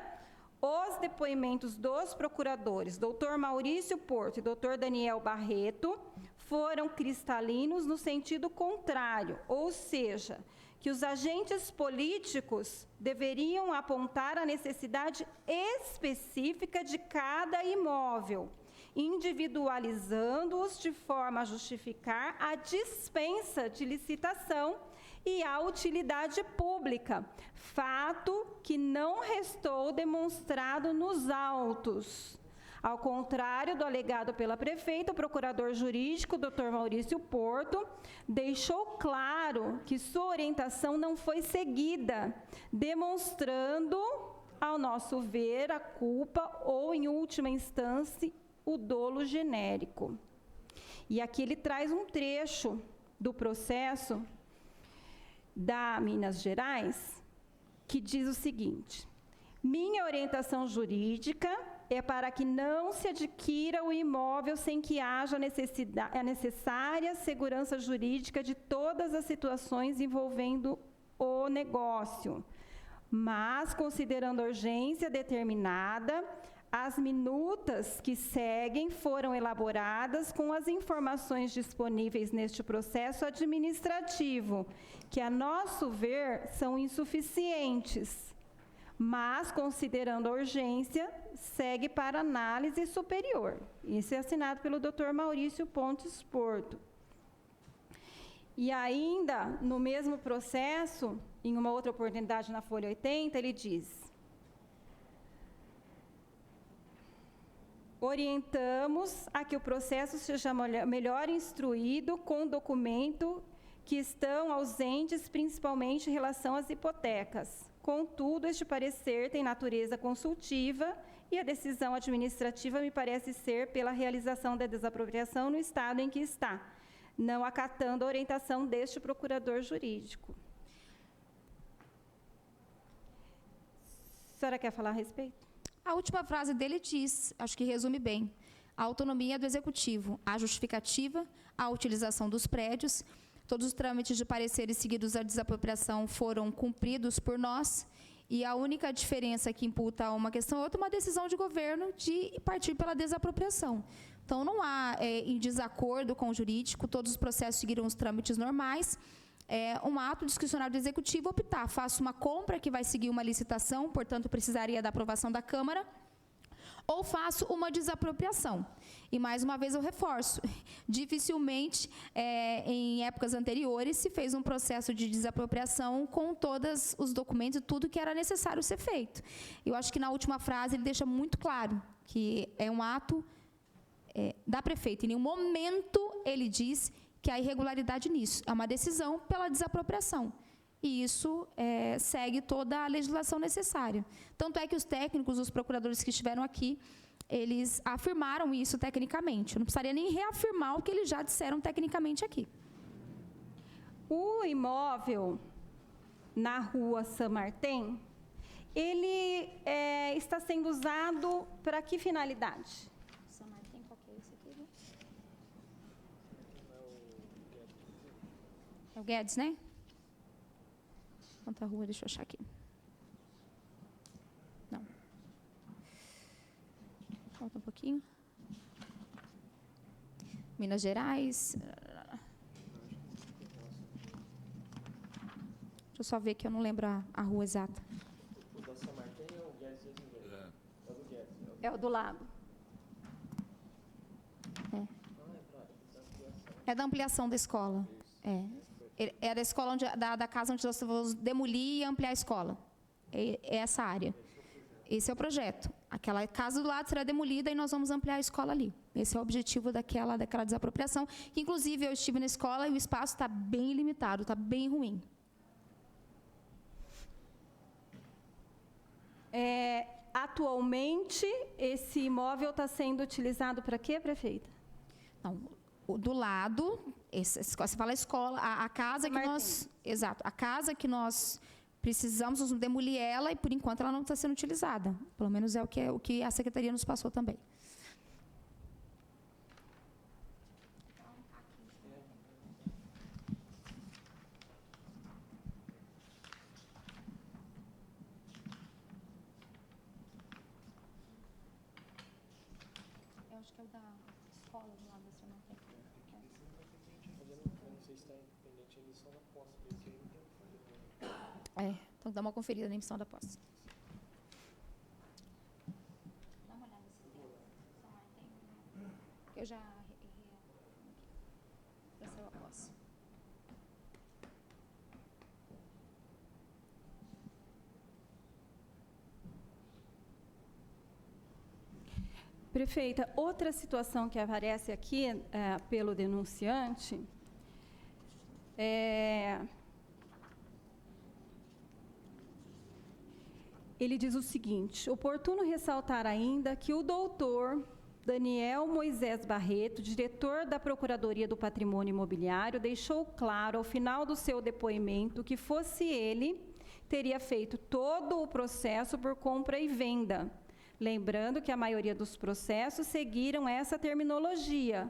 A: os depoimentos dos procuradores, Dr. Maurício Porto e Dr. Daniel Barreto, foram cristalinos no sentido contrário, ou seja, que os agentes políticos deveriam apontar a necessidade específica de cada imóvel, individualizando-os de forma a justificar a dispensa de licitação e a utilidade pública, fato que não restou demonstrado nos autos. Ao contrário do alegado pela prefeita, o procurador jurídico, Dr. Maurício Porto, deixou claro que sua orientação não foi seguida, demonstrando, ao nosso ver, a culpa ou, em última instância, o dolo genérico. E aqui ele traz um trecho do processo da Minas Gerais, que diz o seguinte: minha orientação jurídica é para que não se adquira o imóvel sem que haja a necessária segurança jurídica de todas as situações envolvendo o negócio, mas, considerando a urgência determinada, as minutas que seguem foram elaboradas com as informações disponíveis neste processo administrativo, que, a nosso ver, são insuficientes, mas, considerando a urgência, segue para análise superior. Isso é assinado pelo Dr. Maurício Pontes Porto. E ainda, no mesmo processo, em uma outra oportunidade na Folha 80, ele diz: orientamos a que o processo seja melhor instruído com documento que estão ausentes, principalmente em relação às hipotecas. Contudo, este parecer tem natureza consultiva e a decisão administrativa me parece ser pela realização da desapropriação no estado em que está, não acatando a orientação deste procurador jurídico. A senhora quer falar a respeito?
D: A última frase dele diz, acho que resume bem: a autonomia do executivo, a justificativa, a utilização dos prédios, todos os trâmites de pareceres seguidos à desapropriação foram cumpridos por nós, e a única diferença que imputa uma questão ou outra é uma decisão de governo de partir pela desapropriação. Então, não há, em desacordo com o jurídico, todos os processos seguiram os trâmites normais. Um ato discricionário do executivo optar, faço uma compra que vai seguir uma licitação, portanto, precisaria da aprovação da Câmara, ou faço uma desapropriação. E, mais uma vez, eu reforço, dificilmente, em épocas anteriores, se fez um processo de desapropriação com todos os documentos e tudo que era necessário ser feito. Eu acho que, na última frase, ele deixa muito claro que é um ato da prefeita. Em nenhum momento ele diz que há irregularidade nisso. É uma decisão pela desapropriação. E isso segue toda a legislação necessária. Tanto é que os técnicos, os procuradores que estiveram aqui, eles afirmaram isso tecnicamente. Eu não precisaria nem reafirmar o que eles já disseram tecnicamente aqui.
A: O imóvel na rua San Martín, ele está sendo usado para que finalidade?
D: San Martín, qual que é esse aqui? É o Guedes, né? Quanta rua? Deixa eu achar aqui. Não. Falta um pouquinho. Minas Gerais. Deixa eu só ver que eu não lembro a rua exata.
E: O da San Martín é o Guedes. É o do Guedes.
A: É o do lado.
D: É da ampliação da escola. É da escola da casa onde nós vamos demolir e ampliar a escola. É essa área. Esse é o projeto. Aquela casa do lado será demolida e nós vamos ampliar a escola ali. Esse é o objetivo daquela desapropriação, que inclusive eu estive na escola e o espaço está bem limitado, está bem ruim.
A: Atualmente, esse imóvel está sendo utilizado para quê, prefeita?
D: Não, do lado, você fala a escola, a casa que nós... Exato, a casa que nós precisamos demolir ela e, por enquanto, ela não está sendo utilizada. Pelo menos é o que a Secretaria nos passou também. Eu acho que é o da escola do lado da San Martín.
E: Eu não sei se está independente a emissão da posse.
D: Então dá uma conferida na emissão da posse. Dá uma olhada nesse tema. Eu já saiu a posse.
A: Prefeita, outra situação que aparece aqui pelo denunciante ele diz o seguinte: oportuno ressaltar ainda que o doutor Daniel Moisés Barreto, diretor da Procuradoria do Patrimônio Imobiliário, deixou claro ao final do seu depoimento que fosse ele, teria feito todo o processo por compra e venda. Lembrando que a maioria dos processos seguiram essa terminologia,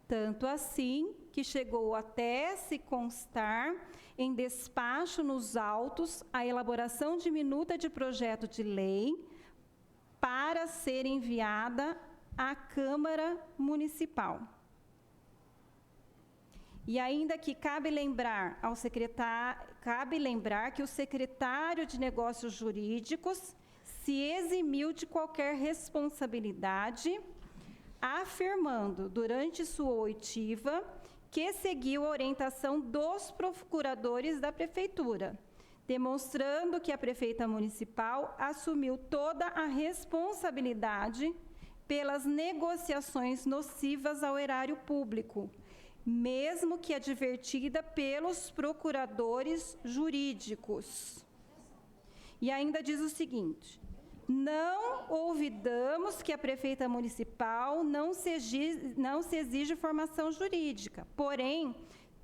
A: tanto assim que chegou até se constar em despacho nos autos a elaboração de minuta de projeto de lei para ser enviada à Câmara Municipal. E ainda que cabe lembrar que o secretário de Negócios Jurídicos se eximiu de qualquer responsabilidade, afirmando durante sua oitiva que seguiu a orientação dos procuradores da prefeitura, demonstrando que a prefeita municipal assumiu toda a responsabilidade pelas negociações nocivas ao erário público, mesmo que advertida pelos procuradores jurídicos. E ainda diz o seguinte: não olvidamos que a prefeita municipal não se exige formação jurídica, porém,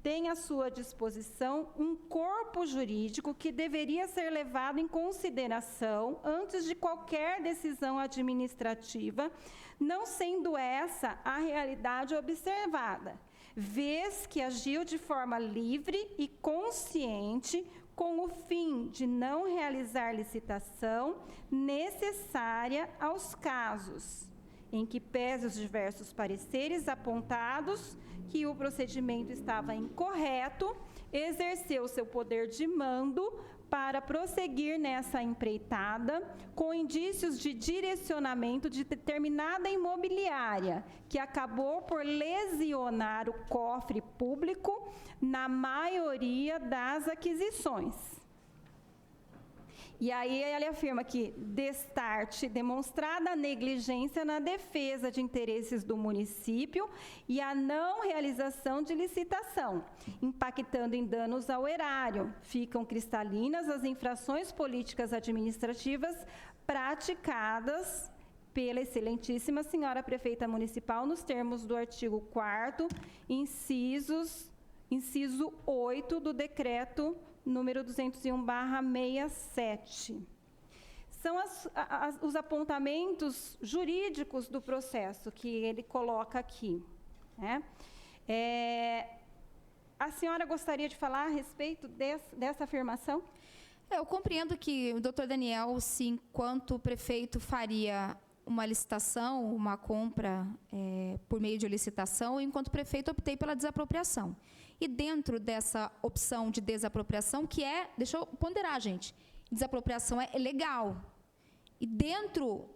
A: tem à sua disposição um corpo jurídico que deveria ser levado em consideração antes de qualquer decisão administrativa, não sendo essa a realidade observada, vez que agiu de forma livre e consciente com o fim de não realizar licitação necessária aos casos em que, pese os diversos pareceres apontados que o procedimento estava incorreto, exerceu seu poder de mando para prosseguir nessa empreitada com indícios de direcionamento de determinada imobiliária, que acabou por lesionar o cofre público na maioria das aquisições. E aí ele afirma que, destarte, demonstrada a negligência na defesa de interesses do município e a não realização de licitação, impactando em danos ao erário. Ficam cristalinas as infrações políticas administrativas praticadas pela excelentíssima senhora prefeita municipal nos termos do artigo 4º, inciso 8 do decreto número 201/67. São os apontamentos jurídicos do processo que ele coloca aqui, né? A senhora gostaria de falar a respeito dessa afirmação?
D: Eu compreendo que o doutor Daniel, se enquanto prefeito faria uma licitação, uma compra por meio de licitação, enquanto prefeito optei pela desapropriação. E dentro dessa opção de desapropriação, que deixa eu ponderar, gente, desapropriação é legal. E dentro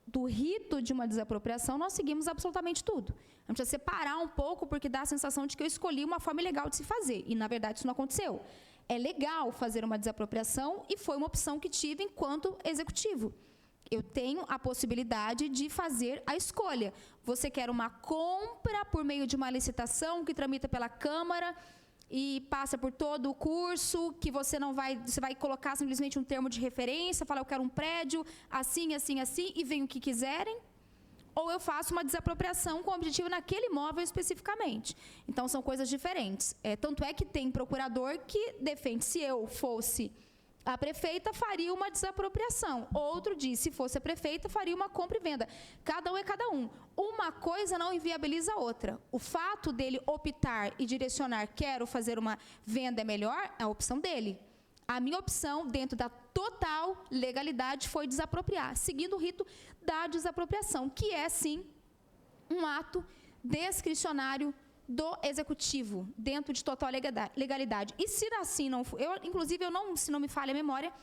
D: do rito de uma desapropriação, nós seguimos absolutamente tudo. A gente precisa separar um pouco, porque dá a sensação de que eu escolhi uma forma legal de se fazer. E, na verdade, isso não aconteceu. É legal fazer uma desapropriação e foi uma opção que tive enquanto executivo. Eu tenho a possibilidade de fazer a escolha. Você quer uma compra por meio de uma licitação que tramita pela Câmara e passa por todo o curso, que você vai colocar simplesmente um termo de referência, falar eu quero um prédio, assim, assim, assim, e vem o que quiserem? Ou eu faço uma desapropriação com objetivo naquele imóvel especificamente. Então, são coisas diferentes. Tanto é que tem procurador que defende, se eu fosse a prefeita, faria uma desapropriação. Outro diz, se fosse a prefeita, faria uma compra e venda. Cada um é cada um. Uma coisa não inviabiliza a outra. O fato dele optar e direcionar, quero fazer uma venda é melhor, é a opção dele. A minha opção, dentro da total legalidade, foi desapropriar, seguindo o rito da desapropriação, que é, sim, um ato discricionário do executivo, dentro de total legalidade. E se assim não for, se não me falha a memória,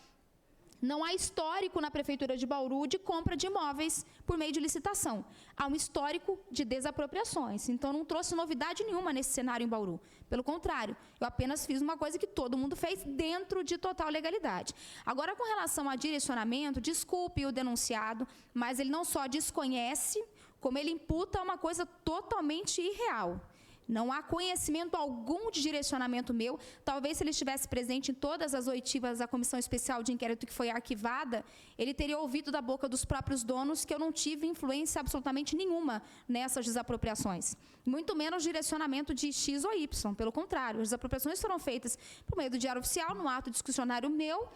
D: não há histórico na Prefeitura de Bauru de compra de imóveis por meio de licitação. Há um histórico de desapropriações. Então, não trouxe novidade nenhuma nesse cenário em Bauru. Pelo contrário, eu apenas fiz uma coisa que todo mundo fez dentro de total legalidade. Agora, com relação a direcionamento, desculpe o denunciado, mas ele não só desconhece, como ele imputa uma coisa totalmente irreal. Não há conhecimento algum de direcionamento meu. Talvez, se ele estivesse presente em todas as oitivas da Comissão Especial de Inquérito que foi arquivada, ele teria ouvido da boca dos próprios donos que eu não tive influência absolutamente nenhuma nessas desapropriações. Muito menos direcionamento de X ou Y. Pelo contrário, as desapropriações foram feitas por meio do Diário Oficial, no ato discricionário meu,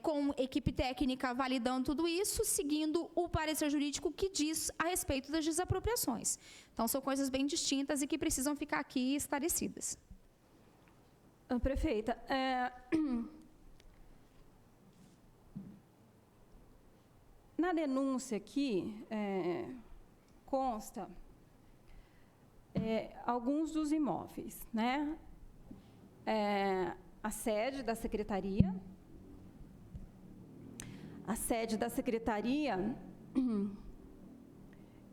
D: com equipe técnica validando tudo isso, seguindo o parecer jurídico que diz a respeito das desapropriações. Então, são coisas bem distintas e que precisam ficar aqui esclarecidas.
A: Prefeita, na denúncia aqui, consta alguns dos imóveis, né? A sede da secretaria,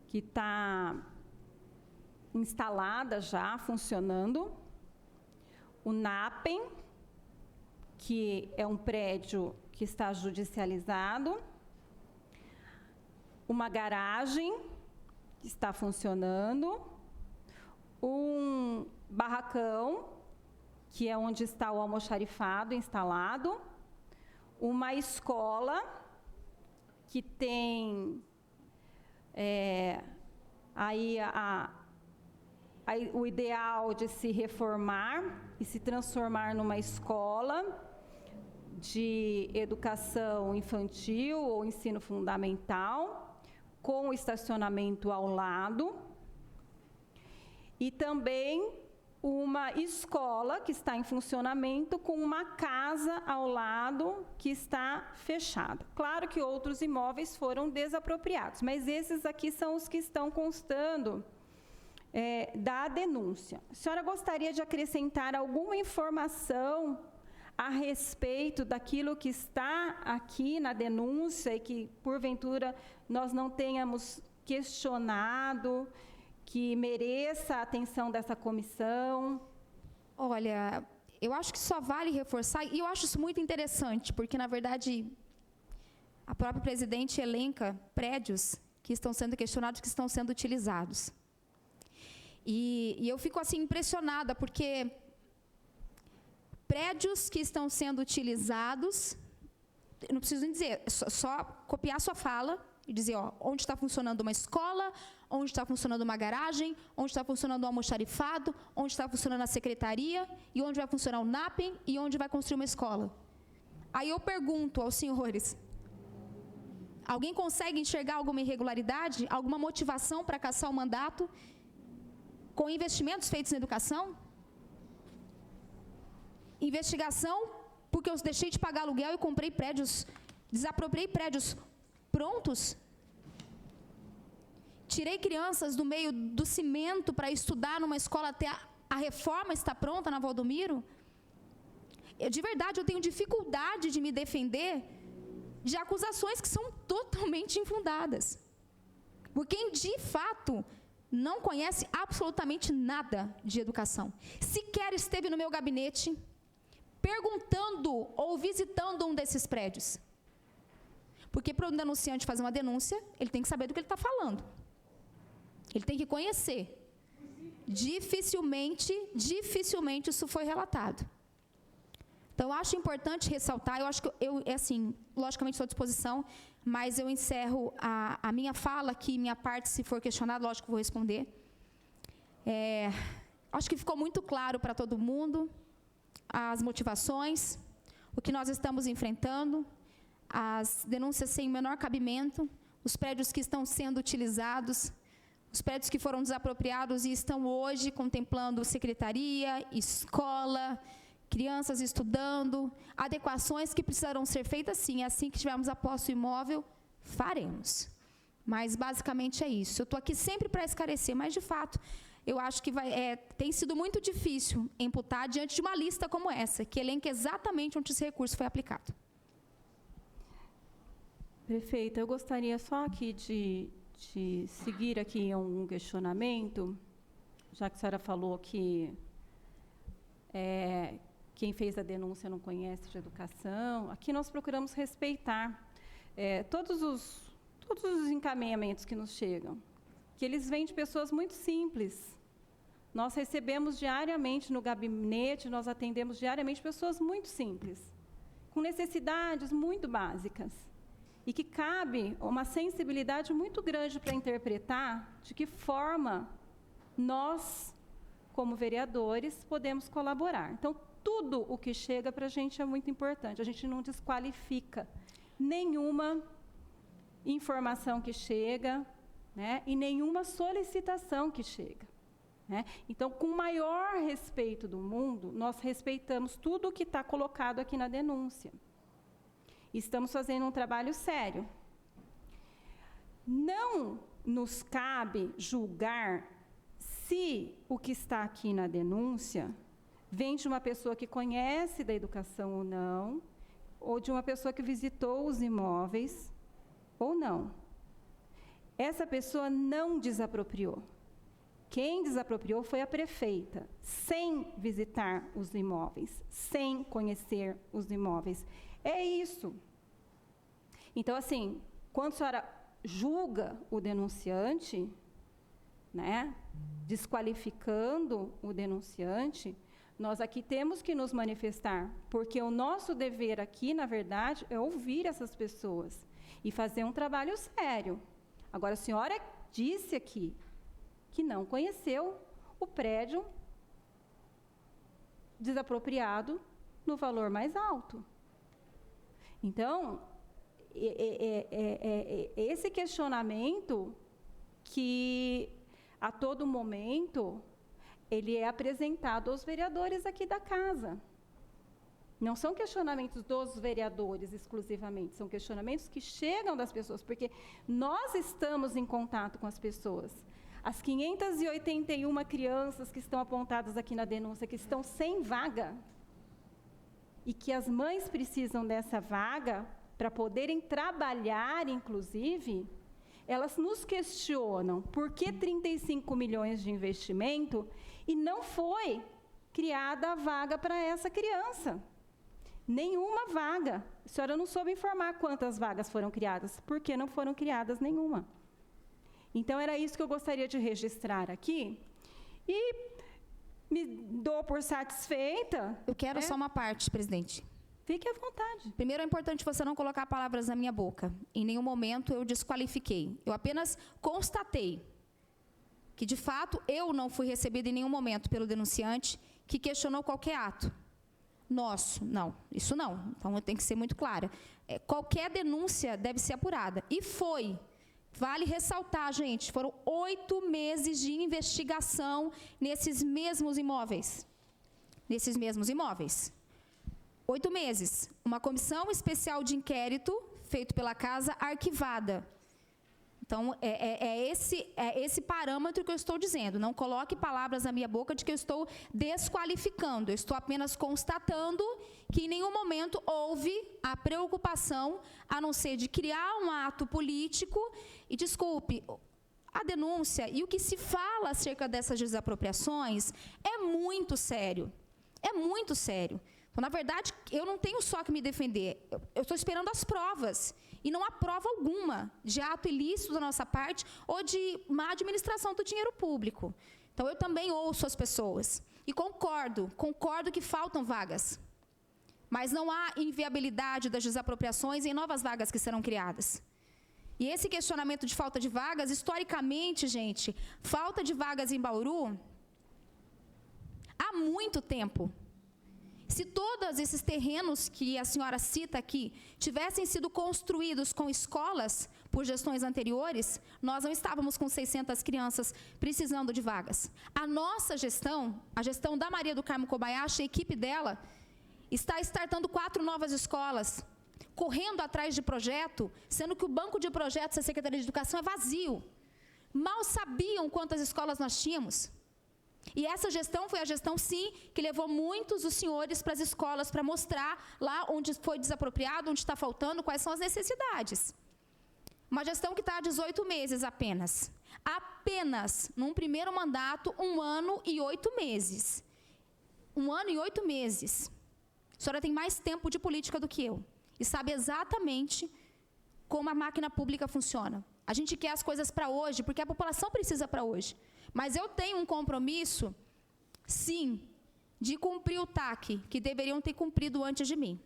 A: que está instalada já, funcionando. O NAPEM, que é um prédio que está judicializado. Uma garagem, que está funcionando. Um barracão, que é onde está o almoxarifado instalado. Uma escola, que tem aí o ideal de se reformar e se transformar numa escola de educação infantil ou ensino fundamental, com estacionamento ao lado, e também uma escola que está em funcionamento com uma casa ao lado que está fechada. Claro que outros imóveis foram desapropriados, mas esses aqui são os que estão constando da denúncia. A senhora gostaria de acrescentar alguma informação a respeito daquilo que está aqui na denúncia e que, porventura, nós não tenhamos questionado, que mereça a atenção dessa comissão?
D: Olha, eu acho que só vale reforçar, e eu acho isso muito interessante, porque, na verdade, a própria presidente elenca prédios que estão sendo questionados, que estão sendo utilizados. E eu fico, assim, impressionada, porque prédios que estão sendo utilizados, eu não preciso nem dizer, só copiar sua fala e dizer, ó, onde está funcionando uma escola, onde está funcionando uma garagem, onde está funcionando um almoxarifado, onde está funcionando a secretaria, e onde vai funcionar o NAPEM, e onde vai construir uma escola. Aí eu pergunto aos senhores, alguém consegue enxergar alguma irregularidade, alguma motivação para cassar o mandato com investimentos feitos na educação? Investigação porque eu deixei de pagar aluguel e comprei prédios, desapropriei prédios prontos? Tirei crianças do meio do cimento para estudar numa escola até a reforma está pronta na Valdomiro? De verdade, eu tenho dificuldade de me defender de acusações que são totalmente infundadas. Por quem, de fato, não conhece absolutamente nada de educação. Sequer esteve no meu gabinete perguntando ou visitando um desses prédios. Porque para o denunciante fazer uma denúncia, ele tem que saber do que ele está falando. Ele tem que conhecer. Dificilmente isso foi relatado. Então, eu acho importante ressaltar, eu acho que assim, logicamente estou à disposição, mas eu encerro a minha fala aqui, minha parte, se for questionado, lógico que vou responder. Acho que ficou muito claro para todo mundo as motivações, o que nós estamos enfrentando, as denúncias sem o menor cabimento, os prédios que estão sendo utilizados, os prédios que foram desapropriados e estão hoje contemplando secretaria, escola, crianças estudando, adequações que precisarão ser feitas sim, assim que tivermos a posse do imóvel, faremos. Mas basicamente é isso. Eu estou aqui sempre para esclarecer, mas de fato, eu acho que tem sido muito difícil imputar diante de uma lista como essa, que elenca exatamente onde esse recurso foi aplicado.
A: Prefeita, eu gostaria só aqui de seguir aqui um questionamento, já que a senhora falou que quem fez a denúncia não conhece de educação. Aqui nós procuramos respeitar todos os encaminhamentos que nos chegam, que eles vêm de pessoas muito simples. Nós recebemos diariamente no gabinete, nós atendemos diariamente pessoas muito simples, com necessidades muito básicas, e que cabe uma sensibilidade muito grande para interpretar de que forma nós, como vereadores, podemos colaborar. Então, tudo o que chega para a gente é muito importante, a gente não desqualifica nenhuma informação que chega, né, e nenhuma solicitação que chega. Né? Então, com o maior respeito do mundo, nós respeitamos tudo o que está colocado aqui na denúncia. Estamos fazendo um trabalho sério. Não nos cabe julgar se o que está aqui na denúncia vem de uma pessoa que conhece da educação ou não, ou de uma pessoa que visitou os imóveis ou não. Essa pessoa não desapropriou. Quem desapropriou foi a prefeita, sem visitar os imóveis, sem conhecer os imóveis. É isso. Então, assim, quando a senhora julga o denunciante, né, desqualificando o denunciante, nós aqui temos que nos manifestar, porque o nosso dever aqui, na verdade, é ouvir essas pessoas e fazer um trabalho sério. Agora, a senhora disse aqui que não conheceu o prédio desapropriado no valor mais alto. Então, esse questionamento que, a todo momento, ele é apresentado aos vereadores aqui da casa. Não são questionamentos dos vereadores exclusivamente, são questionamentos que chegam das pessoas, porque nós estamos em contato com as pessoas. As 581 crianças que estão apontadas aqui na denúncia, que estão sem vaga, e que as mães precisam dessa vaga para poderem trabalhar, inclusive, elas nos questionam por que 35 milhões de investimento e não foi criada a vaga para essa criança. Nenhuma vaga. A senhora não soube informar quantas vagas foram criadas, porque não foram criadas nenhuma. Então, era isso que eu gostaria de registrar aqui. E me dou por satisfeita.
D: Eu quero só uma parte, presidente.
A: Fique à vontade.
D: Primeiro, é importante você não colocar palavras na minha boca. Em nenhum momento eu desqualifiquei. Eu apenas constatei que, de fato, eu não fui recebida em nenhum momento pelo denunciante que questionou qualquer ato nosso. Não, isso não. Então, eu tenho que ser muito clara. Qualquer denúncia deve ser apurada. E foi. Vale ressaltar, gente, foram 8 meses de investigação nesses mesmos imóveis. 8 meses. Uma comissão especial de inquérito, feito pela casa, arquivada. Então, é esse parâmetro que eu estou dizendo. Não coloque palavras na minha boca de que eu estou desqualificando. Eu estou apenas constatando que em nenhum momento houve a preocupação, a não ser de criar um ato político. E, desculpe, a denúncia e o que se fala acerca dessas desapropriações é muito sério. É muito sério. Então, na verdade, eu não tenho só que me defender. Eu estou esperando as provas. E não há prova alguma de ato ilícito da nossa parte ou de má administração do dinheiro público. Então, eu também ouço as pessoas. E concordo que faltam vagas. Mas não há inviabilidade das desapropriações em novas vagas que serão criadas. E esse questionamento de falta de vagas, historicamente, gente, falta de vagas em Bauru há muito tempo. Se todos esses terrenos que a senhora cita aqui tivessem sido construídos com escolas por gestões anteriores, nós não estávamos com 600 crianças precisando de vagas. A nossa gestão, a gestão da Maria do Carmo Kobayashi, a equipe dela, está startando 4 novas escolas, correndo atrás de projeto, sendo que o banco de projetos da Secretaria de Educação é vazio. Mal sabiam quantas escolas nós tínhamos. E essa gestão foi a gestão, sim, que levou muitos dos senhores para as escolas para mostrar lá onde foi desapropriado, onde está faltando, quais são as necessidades. Uma gestão que está há 18 meses apenas. Apenas, num primeiro mandato, 1 ano e 8 meses. 1 ano e 8 meses. A senhora tem mais tempo de política do que eu. E sabe exatamente como a máquina pública funciona. A gente quer as coisas para hoje, porque a população precisa para hoje. Mas eu tenho um compromisso, sim, de cumprir o TAC, que deveriam ter cumprido antes de mim.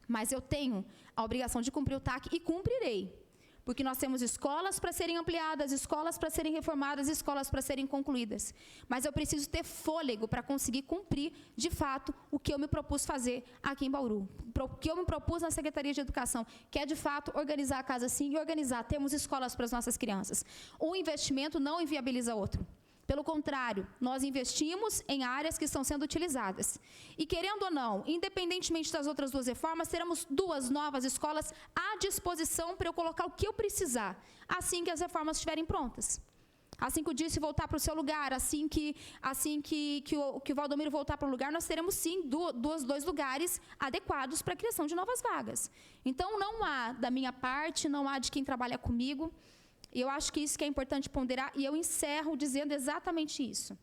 D: Mas eu tenho a obrigação de cumprir o TAC e cumprirei. Porque nós temos escolas para serem ampliadas, escolas para serem reformadas, escolas para serem concluídas. Mas eu preciso ter fôlego para conseguir cumprir, de fato, o que eu me propus fazer aqui em Bauru. O que eu me propus na Secretaria de Educação, que é, de fato, organizar a casa sim e organizar. Temos escolas para as nossas crianças. Um investimento não inviabiliza outro. Pelo contrário, nós investimos em áreas que estão sendo utilizadas. E, querendo ou não, independentemente das outras 2 reformas, teremos 2 novas escolas à disposição para eu colocar o que eu precisar, assim que as reformas estiverem prontas. Assim que o Disse voltar para o seu lugar, assim que o Valdomiro voltar para o lugar, nós teremos, sim, 2 lugares adequados para a criação de novas vagas. Então, não há da minha parte, não há de quem trabalha comigo. E eu acho que isso que é importante ponderar, e eu encerro dizendo exatamente isso.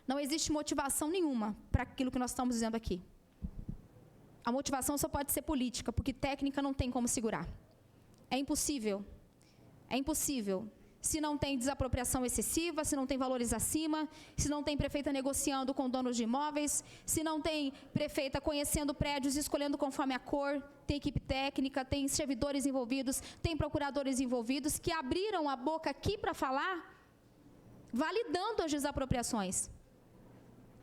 D: Não existe motivação nenhuma para aquilo que nós estamos dizendo aqui. A motivação só pode ser política, porque técnica não tem como segurar. É impossível. É impossível. Se não tem desapropriação excessiva, se não tem valores acima, se não tem prefeita negociando com donos de imóveis, se não tem prefeita conhecendo prédios e escolhendo conforme a cor, tem equipe técnica, tem servidores envolvidos, tem procuradores envolvidos que abriram a boca aqui para falar, validando as desapropriações.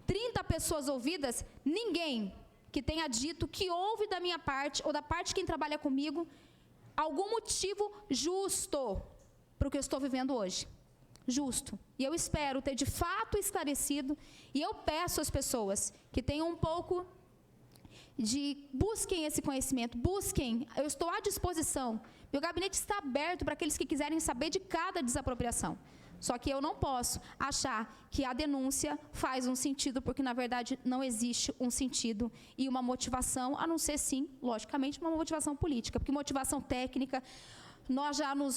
D: 30 pessoas ouvidas, ninguém que tenha dito que houve da minha parte ou da parte de quem trabalha comigo algum motivo justo para o que eu estou vivendo hoje. Justo. E eu espero ter de fato esclarecido, e eu peço às pessoas que tenham um pouco de... Busquem esse conhecimento, busquem, eu estou à disposição. Meu gabinete está aberto para aqueles que quiserem saber de cada desapropriação. Só que eu não posso achar que a denúncia faz um sentido, porque, na verdade, não existe um sentido e uma motivação, a não ser, sim, logicamente, uma motivação política. Porque motivação técnica, nós já nos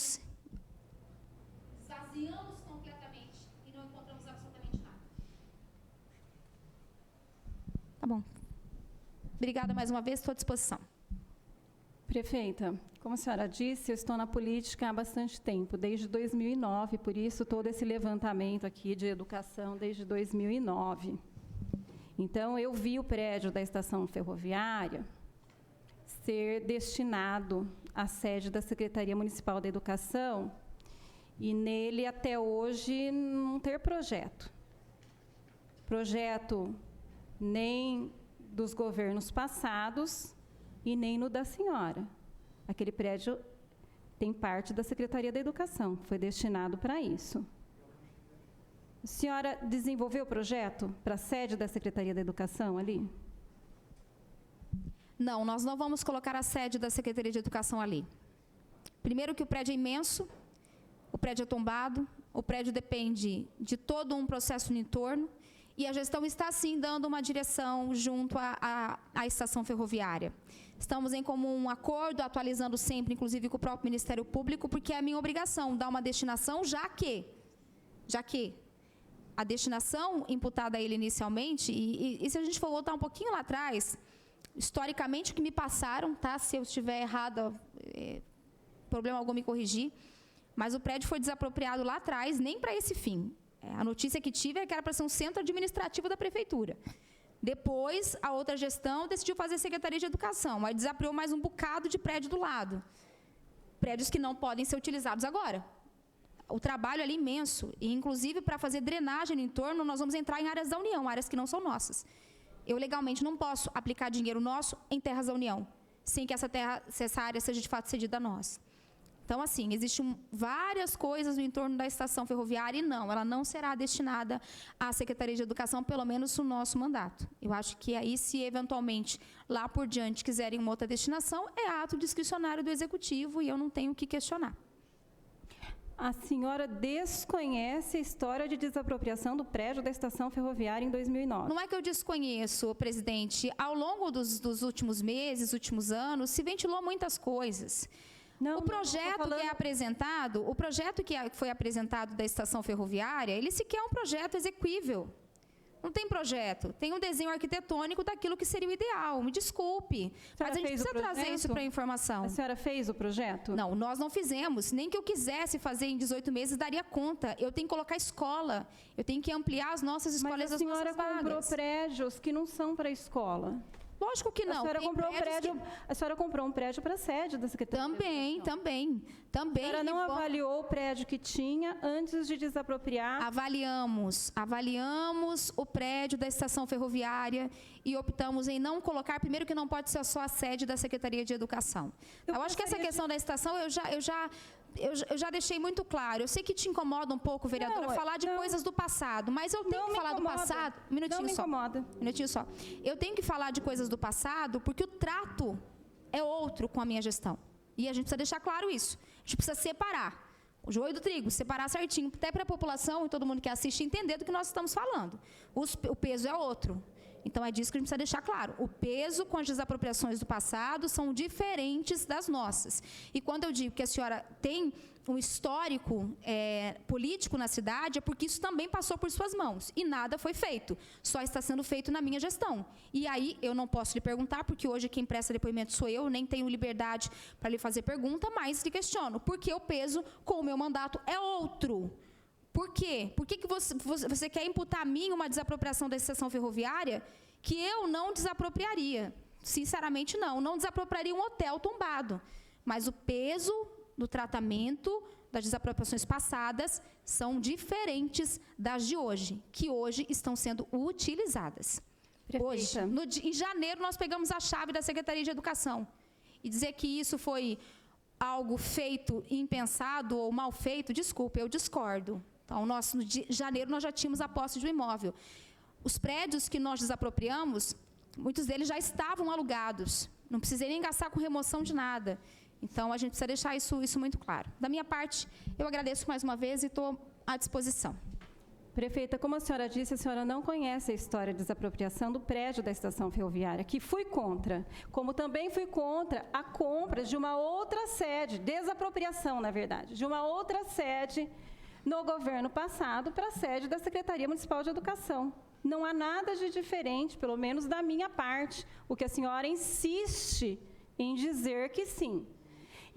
D: esvaziamos completamente e não encontramos absolutamente nada. Tá bom. Obrigada mais uma vez, estou à disposição.
A: Prefeita, como a senhora disse, eu estou na política há bastante tempo, desde 2009, por isso todo esse levantamento aqui de educação desde 2009. Então, eu vi o prédio da estação ferroviária ser destinado à sede da Secretaria Municipal da Educação e nele, até hoje, não ter projeto. Projeto nem dos governos passados, e nem no da senhora. Aquele prédio tem parte da Secretaria da Educação, foi destinado para isso. A senhora desenvolveu o projeto para a sede da Secretaria da Educação ali?
D: Não, nós não vamos colocar a sede da Secretaria de Educação ali. Primeiro que o prédio é imenso, o prédio é tombado, o prédio depende de todo um processo no entorno, e a gestão está, sim, dando uma direção junto à estação ferroviária. Estamos em comum acordo, atualizando sempre, inclusive com o próprio Ministério Público, porque é a minha obrigação dar uma destinação, já que a destinação imputada a ele inicialmente, e se a gente for voltar um pouquinho lá atrás, historicamente, o que me passaram, tá? Se eu estiver errada, problema algum me corrigir, mas o prédio foi desapropriado lá atrás, nem para esse fim. A notícia que tive é que era para ser um centro administrativo da prefeitura. Depois, a outra gestão decidiu fazer Secretaria de Educação, aí desapropriou mais um bocado de prédio do lado. Prédios que não podem ser utilizados agora. O trabalho ali é imenso, e inclusive para fazer drenagem no entorno, nós vamos entrar em áreas da União, áreas que não são nossas. Eu legalmente não posso aplicar dinheiro nosso em terras da União, sem que essa área seja de fato cedida a nós. Então, assim, existem várias coisas no entorno da estação ferroviária e não, ela não será destinada à Secretaria de Educação, pelo menos no nosso mandato. Eu acho que aí, se eventualmente lá por diante quiserem uma outra destinação, é ato discricionário do Executivo e eu não tenho o que questionar.
A: A senhora desconhece a história de desapropriação do prédio da estação ferroviária em 2009?
D: Não é que eu desconheço, presidente. Ao longo dos últimos meses, últimos anos, se ventilou muitas coisas. O projeto que foi apresentado da estação ferroviária, ele sequer é um projeto exequível. Não tem projeto, tem um desenho arquitetônico daquilo que seria o ideal. Me desculpe, mas a gente precisa trazer isso para a informação.
A: A senhora fez o projeto?
D: Não, nós não fizemos. Nem que eu quisesse fazer em 18 meses, daria conta. Eu tenho que colocar escola, eu tenho que ampliar as nossas escolas, as nossas vagas.
A: Mas a senhora comprou prédios que não são para a escola.
D: Lógico que não.
A: A senhora comprou um prédio para a sede da Secretaria.
D: Também.
A: A senhora não avaliou o prédio que tinha antes de desapropriar?
D: Avaliamos o prédio da estação ferroviária e optamos em não colocar, primeiro que não pode ser só a sede da Secretaria de Educação. Eu acho que essa questão da estação eu já deixei muito claro. Eu sei que te incomoda um pouco, vereadora, falar de coisas do passado, mas eu tenho que falar do passado. Um minutinho só. Eu tenho que falar de coisas do passado porque o trato é outro com a minha gestão. E a gente precisa deixar claro isso. A gente precisa separar o joio do trigo, separar certinho, até para a população e todo mundo que assiste entender do que nós estamos falando. O peso é outro. Então, é disso que a gente precisa deixar claro. O peso com as desapropriações do passado são diferentes das nossas. E quando eu digo que a senhora tem um histórico político na cidade, é porque isso também passou por suas mãos. E nada foi feito. Só está sendo feito na minha gestão. E aí, eu não posso lhe perguntar, porque hoje quem presta depoimento sou eu, nem tenho liberdade para lhe fazer pergunta, mas lhe questiono. Porque o peso com o meu mandato é outro. Por quê? Por que você quer imputar a mim uma desapropriação da estação ferroviária que eu não desapropriaria? Sinceramente, não. Não desapropriaria um hotel tombado. Mas o peso do tratamento das desapropriações passadas são diferentes das de hoje, que hoje estão sendo utilizadas. Hoje, em janeiro, nós pegamos a chave da Secretaria de Educação. E dizer que isso foi algo feito, impensado ou mal feito, desculpe, eu discordo. Então, no janeiro, nós já tínhamos a posse de um imóvel. Os prédios que nós desapropriamos, muitos deles já estavam alugados. Não precisei nem gastar com remoção de nada. Então, a gente precisa deixar isso muito claro. Da minha parte, eu agradeço mais uma vez e estou à disposição.
A: Prefeita, como a senhora disse, a senhora não conhece a história de desapropriação do prédio da estação ferroviária, que fui contra, como também fui contra a compra de uma outra sede, desapropriação, na verdade, de uma outra sede no governo passado para a sede da Secretaria Municipal de Educação. Não há nada de diferente, pelo menos da minha parte, o que a senhora insiste em dizer que sim.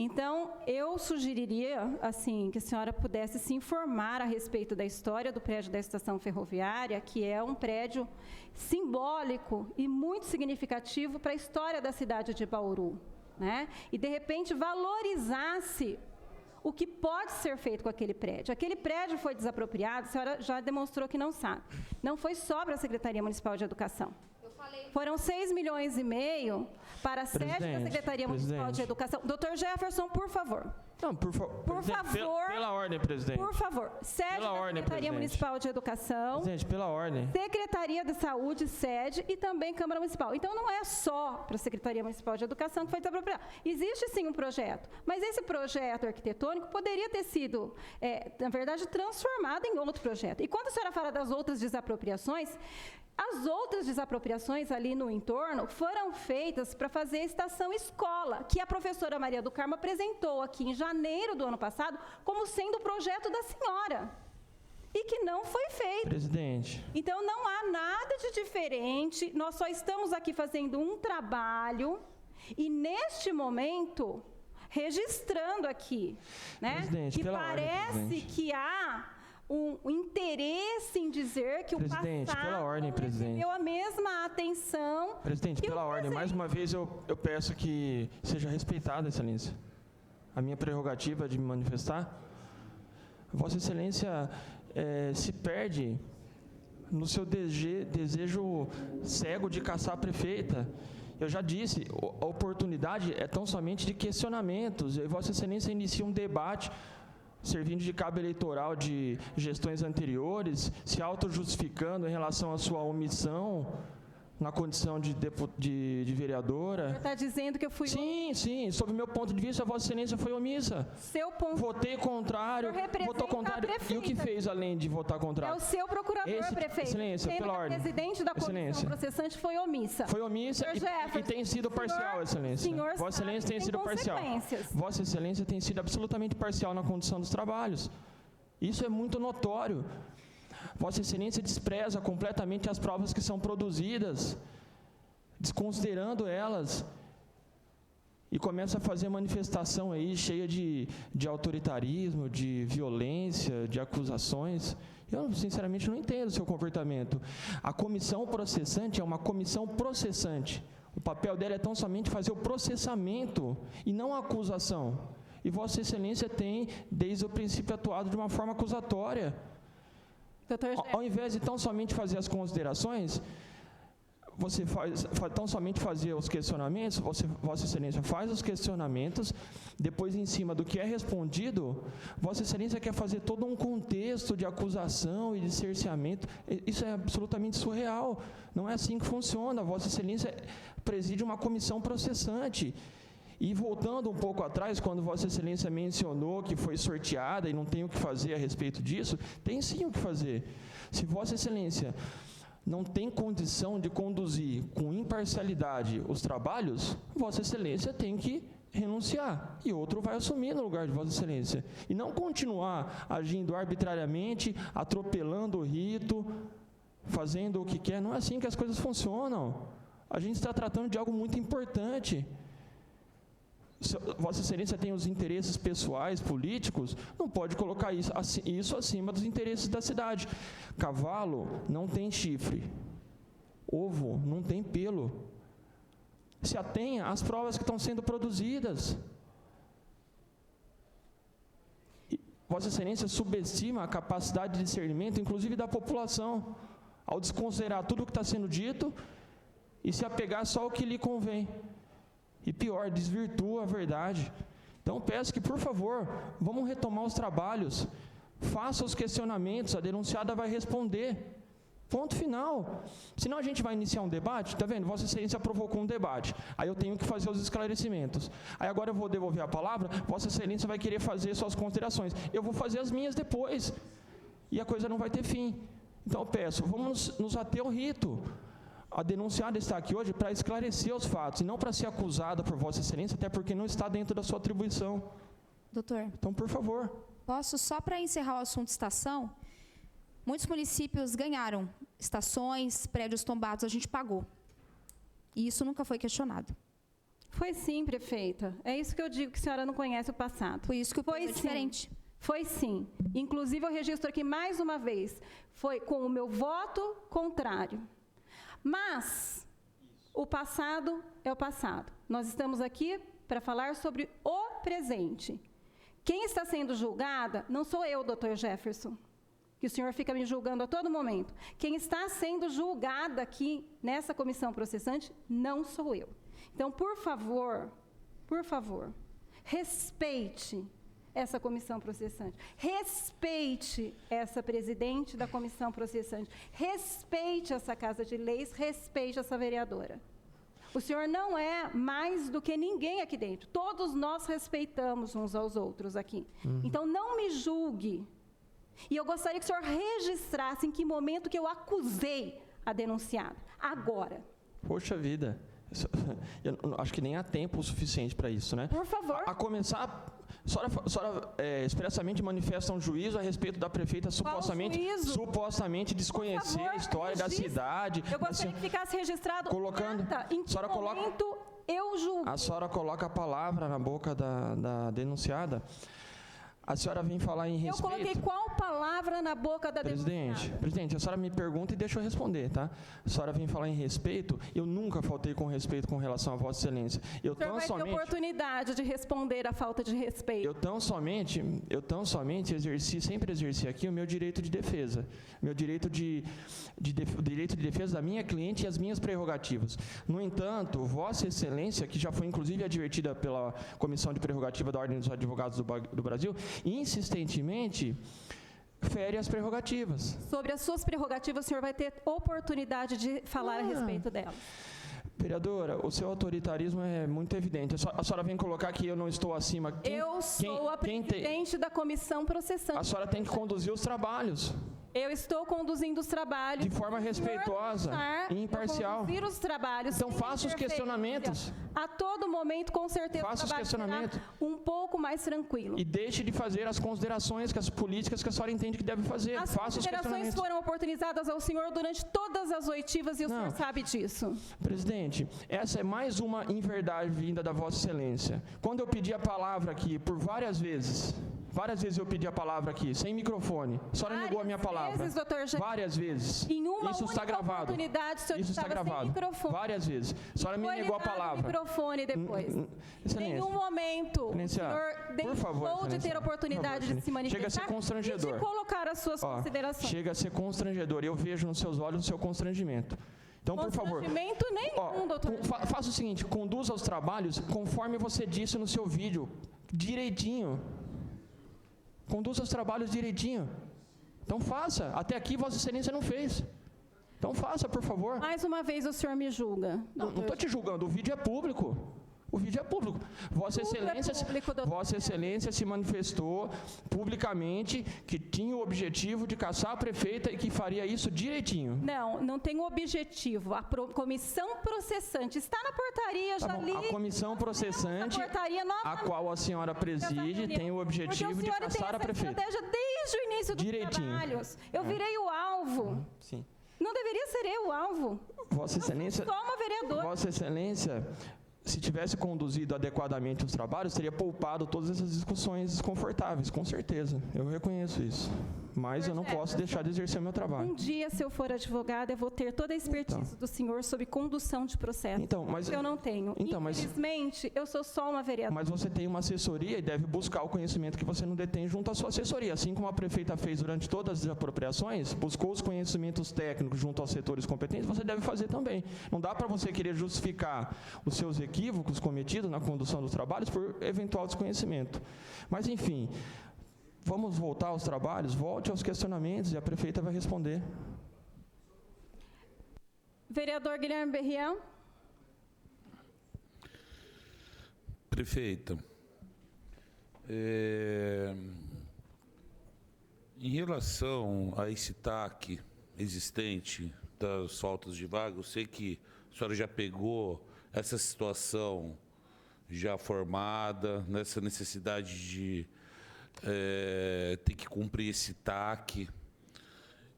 A: Então, eu sugeriria, assim, que a senhora pudesse se informar a respeito da história do prédio da estação ferroviária, que é um prédio simbólico e muito significativo para a história da cidade de Bauru, né? E, de repente, valorizasse o que pode ser feito com aquele prédio. Aquele prédio foi desapropriado, a senhora já demonstrou que não sabe. Não foi só para a Secretaria Municipal de Educação. Foram 6,5 milhões para a sede da Secretaria Municipal de Educação. Doutor Jefferson, por favor.
E: Não, por favor. Pela ordem, presidente.
A: Por favor. Sede da Secretaria Municipal de Educação.
E: Presidente, pela ordem.
A: Secretaria de Saúde, sede e também Câmara Municipal. Então, não é só para a Secretaria Municipal de Educação que foi desapropriado. Existe, sim, um projeto. Mas esse projeto arquitetônico poderia ter sido, na verdade, transformado em outro projeto. E quando a senhora fala das outras desapropriações, as outras desapropriações ali no entorno foram feitas para fazer a estação escola, que a professora Maria do Carmo apresentou aqui em janeiro do ano passado como sendo o projeto da senhora. E que não foi feito.
E: Presidente.
A: Então, não há nada de diferente, nós só estamos aqui fazendo um trabalho e, neste momento, registrando aqui, né?
E: Presidente,
A: que parece que há um interesse em dizer que o passado
E: pela ordem,
A: recebeu a mesma atenção.
E: Presidente, pela ordem, mais uma vez eu peço que seja respeitada, Excelência, a minha prerrogativa de me manifestar. Vossa Excelência se perde no seu desejo cego de caçar a prefeita. Eu já disse, a oportunidade é tão somente de questionamentos. E Vossa Excelência inicia um debate servindo de cabo eleitoral de gestões anteriores, se auto-justificando em relação à sua omissão na condição de vereadora.
A: Você está dizendo que eu fui...
E: Sim, sob o meu ponto de vista, a Vossa Excelência foi omissa.
A: Seu ponto...
E: Votei contrário, votou contrário. E o que fez além de votar contrário?
A: É o seu procurador, prefeito.
E: Excelência, pela ordem.
A: O presidente da comissão processante foi omissa.
E: Foi omissa e tem sido parcial, Excelência. Vossa Excelência tem sido parcial. Vossa Excelência tem sido absolutamente parcial na condução dos trabalhos. Isso é muito notório. Vossa Excelência despreza completamente as provas que são produzidas, desconsiderando elas, e começa a fazer manifestação aí cheia de autoritarismo, de violência, de acusações. Eu, sinceramente, não entendo o seu comportamento. A comissão processante é uma comissão processante. O papel dela é tão somente fazer o processamento e não a acusação. E Vossa Excelência tem, desde o princípio, atuado de uma forma acusatória. Ao invés de tão somente fazer as considerações, você faz tão somente fazer os questionamentos, Vossa Excelência faz os questionamentos, depois, em cima do que é respondido, Vossa Excelência quer fazer todo um contexto de acusação e de cerceamento. Isso é absolutamente surreal. Não é assim que funciona. Vossa Excelência preside uma comissão processante. E voltando um pouco atrás, quando Vossa Excelência mencionou que foi sorteada e não tem o que fazer a respeito disso, tem sim o que fazer. Se Vossa Excelência não tem condição de conduzir com imparcialidade os trabalhos, Vossa Excelência tem que renunciar e outro vai assumir no lugar de Vossa Excelência. E não continuar agindo arbitrariamente, atropelando o rito, fazendo o que quer. Não é assim que as coisas funcionam. A gente está tratando de algo muito importante. Vossa Excelência tem os interesses pessoais, políticos, não pode colocar isso acima dos interesses da cidade. Cavalo não tem chifre, ovo não tem pelo. Se atenha às provas que estão sendo produzidas. Vossa Excelência subestima a capacidade de discernimento, inclusive da população, ao desconsiderar tudo o que está sendo dito e se apegar só ao que lhe convém. E pior, desvirtua a verdade. Então, peço que, por favor, vamos retomar os trabalhos. Faça os questionamentos, a denunciada vai responder. Ponto final. Senão a gente vai iniciar um debate, está vendo? Vossa Excelência provocou um debate. Aí eu tenho que fazer os esclarecimentos. Aí agora eu vou devolver a palavra, Vossa Excelência vai querer fazer suas considerações. Eu vou fazer as minhas depois. e a coisa não vai ter fim. Então, eu peço, vamos nos ater ao rito. A denunciada está aqui hoje para esclarecer os fatos, e não para ser acusada por Vossa Excelência, até porque não está dentro da sua atribuição.
D: Doutor,
E: Então, por favor.
D: posso, só para encerrar o assunto estação, muitos municípios ganharam estações, prédios tombados, a gente pagou. E isso nunca foi questionado.
A: Foi sim, prefeita. É isso que eu digo, que a senhora não conhece o passado.
D: Por isso que o
A: Foi
D: peso é
A: sim.
D: diferente.
A: Foi sim. Inclusive, eu registro aqui mais uma vez, foi com o meu voto contrário. Mas o passado é o passado. Nós estamos aqui para falar sobre o presente. Quem está sendo julgada não sou eu, doutor Jefferson, que o senhor fica me julgando a todo momento. Quem está sendo julgada aqui nessa comissão processante não sou eu. Então, por favor, respeite essa comissão processante. Respeite essa presidente da comissão processante. Respeite essa Casa de Leis, respeite essa vereadora. O senhor não é mais do que ninguém aqui dentro. Todos nós respeitamos uns aos outros aqui. Então, não me julgue. E eu gostaria que o senhor registrasse em que momento que eu acusei a denunciada. Agora.
E: Poxa vida. Eu acho que nem há tempo o suficiente para isso, né?
A: Por favor.
E: A começar, a senhora expressamente manifesta um juízo a respeito da prefeita supostamente desconhecer
A: favor,
E: a história da cidade.
A: Eu gostaria que ficasse registrado
E: colocando,
A: em que momento eu julgo.
E: A senhora coloca a palavra na boca da denunciada. A senhora vem falar em respeito...
A: Eu coloquei qual palavra na boca da denunciada?
E: Presidente, a senhora me pergunta e deixa eu responder, tá? A senhora vem falar em respeito, eu nunca faltei com respeito com relação a Vossa Excelência.
A: O senhor vai ter oportunidade de responder a falta de respeito.
E: Eu tão somente sempre exerci aqui o meu direito de defesa. Meu direito de defesa da minha cliente e as minhas prerrogativas. No entanto, Vossa Excelência, que já foi inclusive advertida pela Comissão de Prerrogativa da Ordem dos Advogados do Brasil, insistentemente fere as prerrogativas.
A: Sobre as suas prerrogativas, o senhor vai ter oportunidade de falar a respeito delas.
E: Vereadora, o seu autoritarismo é muito evidente. A senhora vem colocar que eu não estou acima.
A: Eu sou a presidente da comissão processante.
E: A senhora tem que conduzir os trabalhos.
A: Eu estou conduzindo os trabalhos.
E: De forma respeitosa e imparcial.
A: Conduzir os trabalhos.
E: Então faça os questionamentos.
A: A todo momento, com certeza,
E: faça os questionamentos.
A: Um pouco mais tranquilo.
E: E deixe de fazer as considerações que as políticas que a senhora entende que deve fazer.
A: As
E: faça os
A: considerações foram oportunizadas ao senhor durante todas as oitivas e o senhor sabe disso.
E: Presidente, essa é mais uma inverdade vinda da Vossa Excelência. Quando eu pedi a palavra aqui por várias vezes eu pedi a palavra aqui, sem microfone. A senhora negou a minha palavra.
A: Vezes, doutor
E: várias vezes.
A: Em uma
E: Isso está gravado.
A: Oportunidade, o senhor
E: Isso está gravado.
A: Sem microfone.
E: Várias vezes. A senhora me negou a palavra.
A: Microfone depois.
E: Excelência.
A: Em um momento, o senhor deixou de ter a oportunidade de se manifestar.
E: Chega a ser constrangedor.
A: E de colocar as suas considerações.
E: Chega a ser constrangedor. Eu vejo nos seus olhos o seu constrangimento. Então, por favor.
A: Constrangimento nenhum, doutor.
E: Faça o seguinte, conduza os trabalhos conforme você disse no seu vídeo, direitinho. Conduza os trabalhos direitinho. Então faça. Até aqui Vossa Excelência não fez. Então faça, por favor.
A: Mais uma vez o senhor me julga.
E: Não estou te julgando, o vídeo é público. O vídeo é público. Vossa Excelência se manifestou publicamente que tinha o objetivo de caçar a prefeita e que faria isso direitinho.
A: Não tem o objetivo. A comissão processante está na portaria, já li.
E: A comissão processante, a qual a senhora preside, tem o objetivo de caçar a prefeita.
A: Estratégia desde o início dos trabalhos. Eu virei o alvo.
E: Sim.
A: Não deveria ser eu o alvo.
E: Vossa Excelência,
A: só uma vereadora.
E: Vossa Excelência, se tivesse conduzido adequadamente os trabalhos, teria poupado todas essas discussões desconfortáveis, com certeza. Eu reconheço isso. Mas eu não posso deixar de exercer o meu trabalho.
A: Um dia, se eu for advogada, eu vou ter toda a expertise do senhor sobre condução de processo. Eu não tenho. Infelizmente, eu sou só uma vereadora.
E: Mas você tem uma assessoria e deve buscar o conhecimento que você não detém junto à sua assessoria. Assim como a prefeita fez durante todas as apropriações, buscou os conhecimentos técnicos junto aos setores competentes, você deve fazer também. Não dá para você querer justificar os seus equívocos cometidos na condução dos trabalhos por eventual desconhecimento. Mas, enfim... Vamos voltar aos trabalhos? Volte aos questionamentos e a prefeita vai responder.
A: Vereador Guilherme Berrião.
C: Prefeita, Em relação a esse TAC existente das faltas de vaga, eu sei que a senhora já pegou essa situação já formada, nessa necessidade de ter que cumprir esse TAC.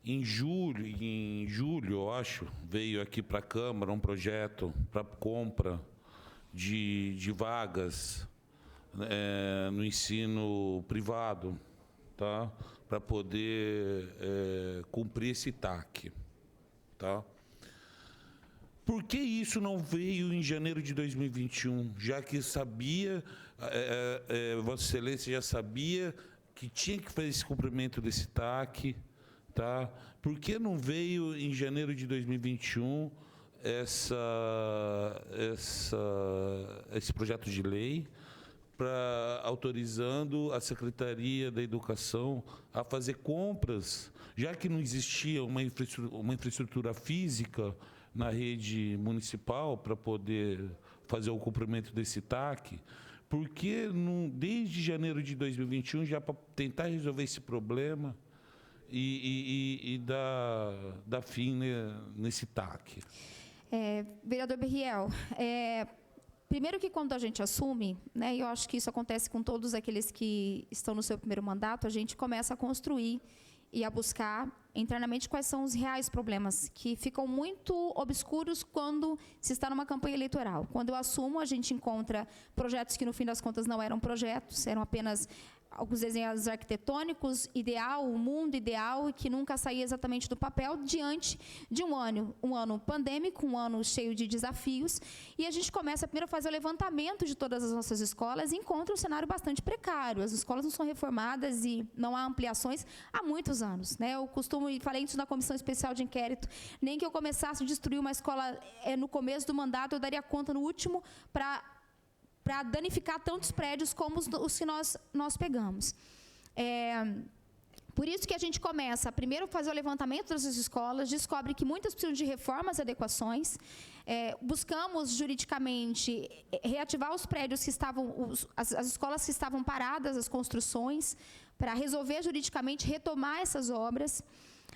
C: Em julho, eu acho, veio aqui para a Câmara um projeto para compra de vagas no ensino privado, tá? Para poder cumprir esse TAC. Tá? Por que isso não veio em janeiro de 2021? Já que sabia, Vossa Excelência já sabia que tinha que fazer esse cumprimento desse TAC. Tá? Por que não veio em janeiro de 2021 esse projeto de lei autorizando a Secretaria da Educação a fazer compras, já que não existia uma infraestrutura física na rede municipal para poder fazer o cumprimento desse TAC? Por que desde janeiro de 2021, já para tentar resolver esse problema e dar fim nesse TAC?
D: Vereador Berriel, primeiro que quando a gente assume, né, e eu acho que isso acontece com todos aqueles que estão no seu primeiro mandato, a gente começa a construir e a buscar internamente quais são os reais problemas que ficam muito obscuros quando se está numa campanha eleitoral. Quando eu assumo, a gente encontra projetos que, no fim das contas, não eram projetos, eram apenas alguns desenhos arquitetônicos, um mundo ideal, e que nunca saía exatamente do papel, diante de um ano pandêmico, um ano cheio de desafios, e a gente começa primeiro a fazer o levantamento de todas as nossas escolas e encontra um cenário bastante precário. As escolas não são reformadas e não há ampliações há muitos anos, né? Eu costumo, e falei isso na comissão especial de inquérito, nem que eu começasse a destruir uma escola no começo do mandato, eu daria conta no último para danificar tantos prédios como os que nós pegamos. Por isso que a gente começa a primeiro fazer o levantamento dessas escolas, descobre que muitas precisam de reformas e adequações, buscamos juridicamente reativar os prédios que estavam, as escolas que estavam paradas, as construções, para resolver juridicamente, retomar essas obras.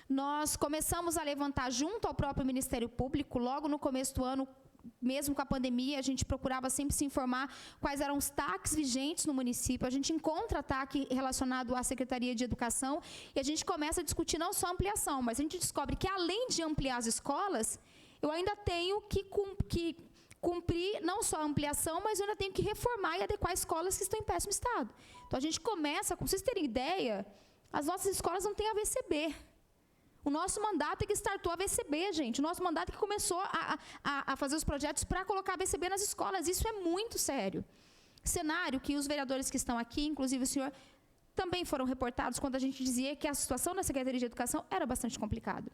D: Nós começamos a levantar junto ao próprio Ministério Público, logo no começo do ano, mesmo com a pandemia, a gente procurava sempre se informar quais eram os TACs vigentes no município. A gente encontra TAC relacionado à Secretaria de Educação e a gente começa a discutir não só ampliação, mas a gente descobre que, além de ampliar as escolas, eu ainda tenho que cumprir não só a ampliação, mas eu ainda tenho que reformar e adequar escolas que estão em péssimo estado. Então, a gente começa, para vocês terem ideia, as nossas escolas não têm AVCB. O nosso mandato é que startou a VCB, gente. O nosso mandato é que começou a fazer os projetos para colocar a VCB nas escolas. Isso é muito sério. Cenário que os vereadores que estão aqui, inclusive o senhor, também foram reportados quando a gente dizia que a situação da Secretaria de Educação era bastante complicada.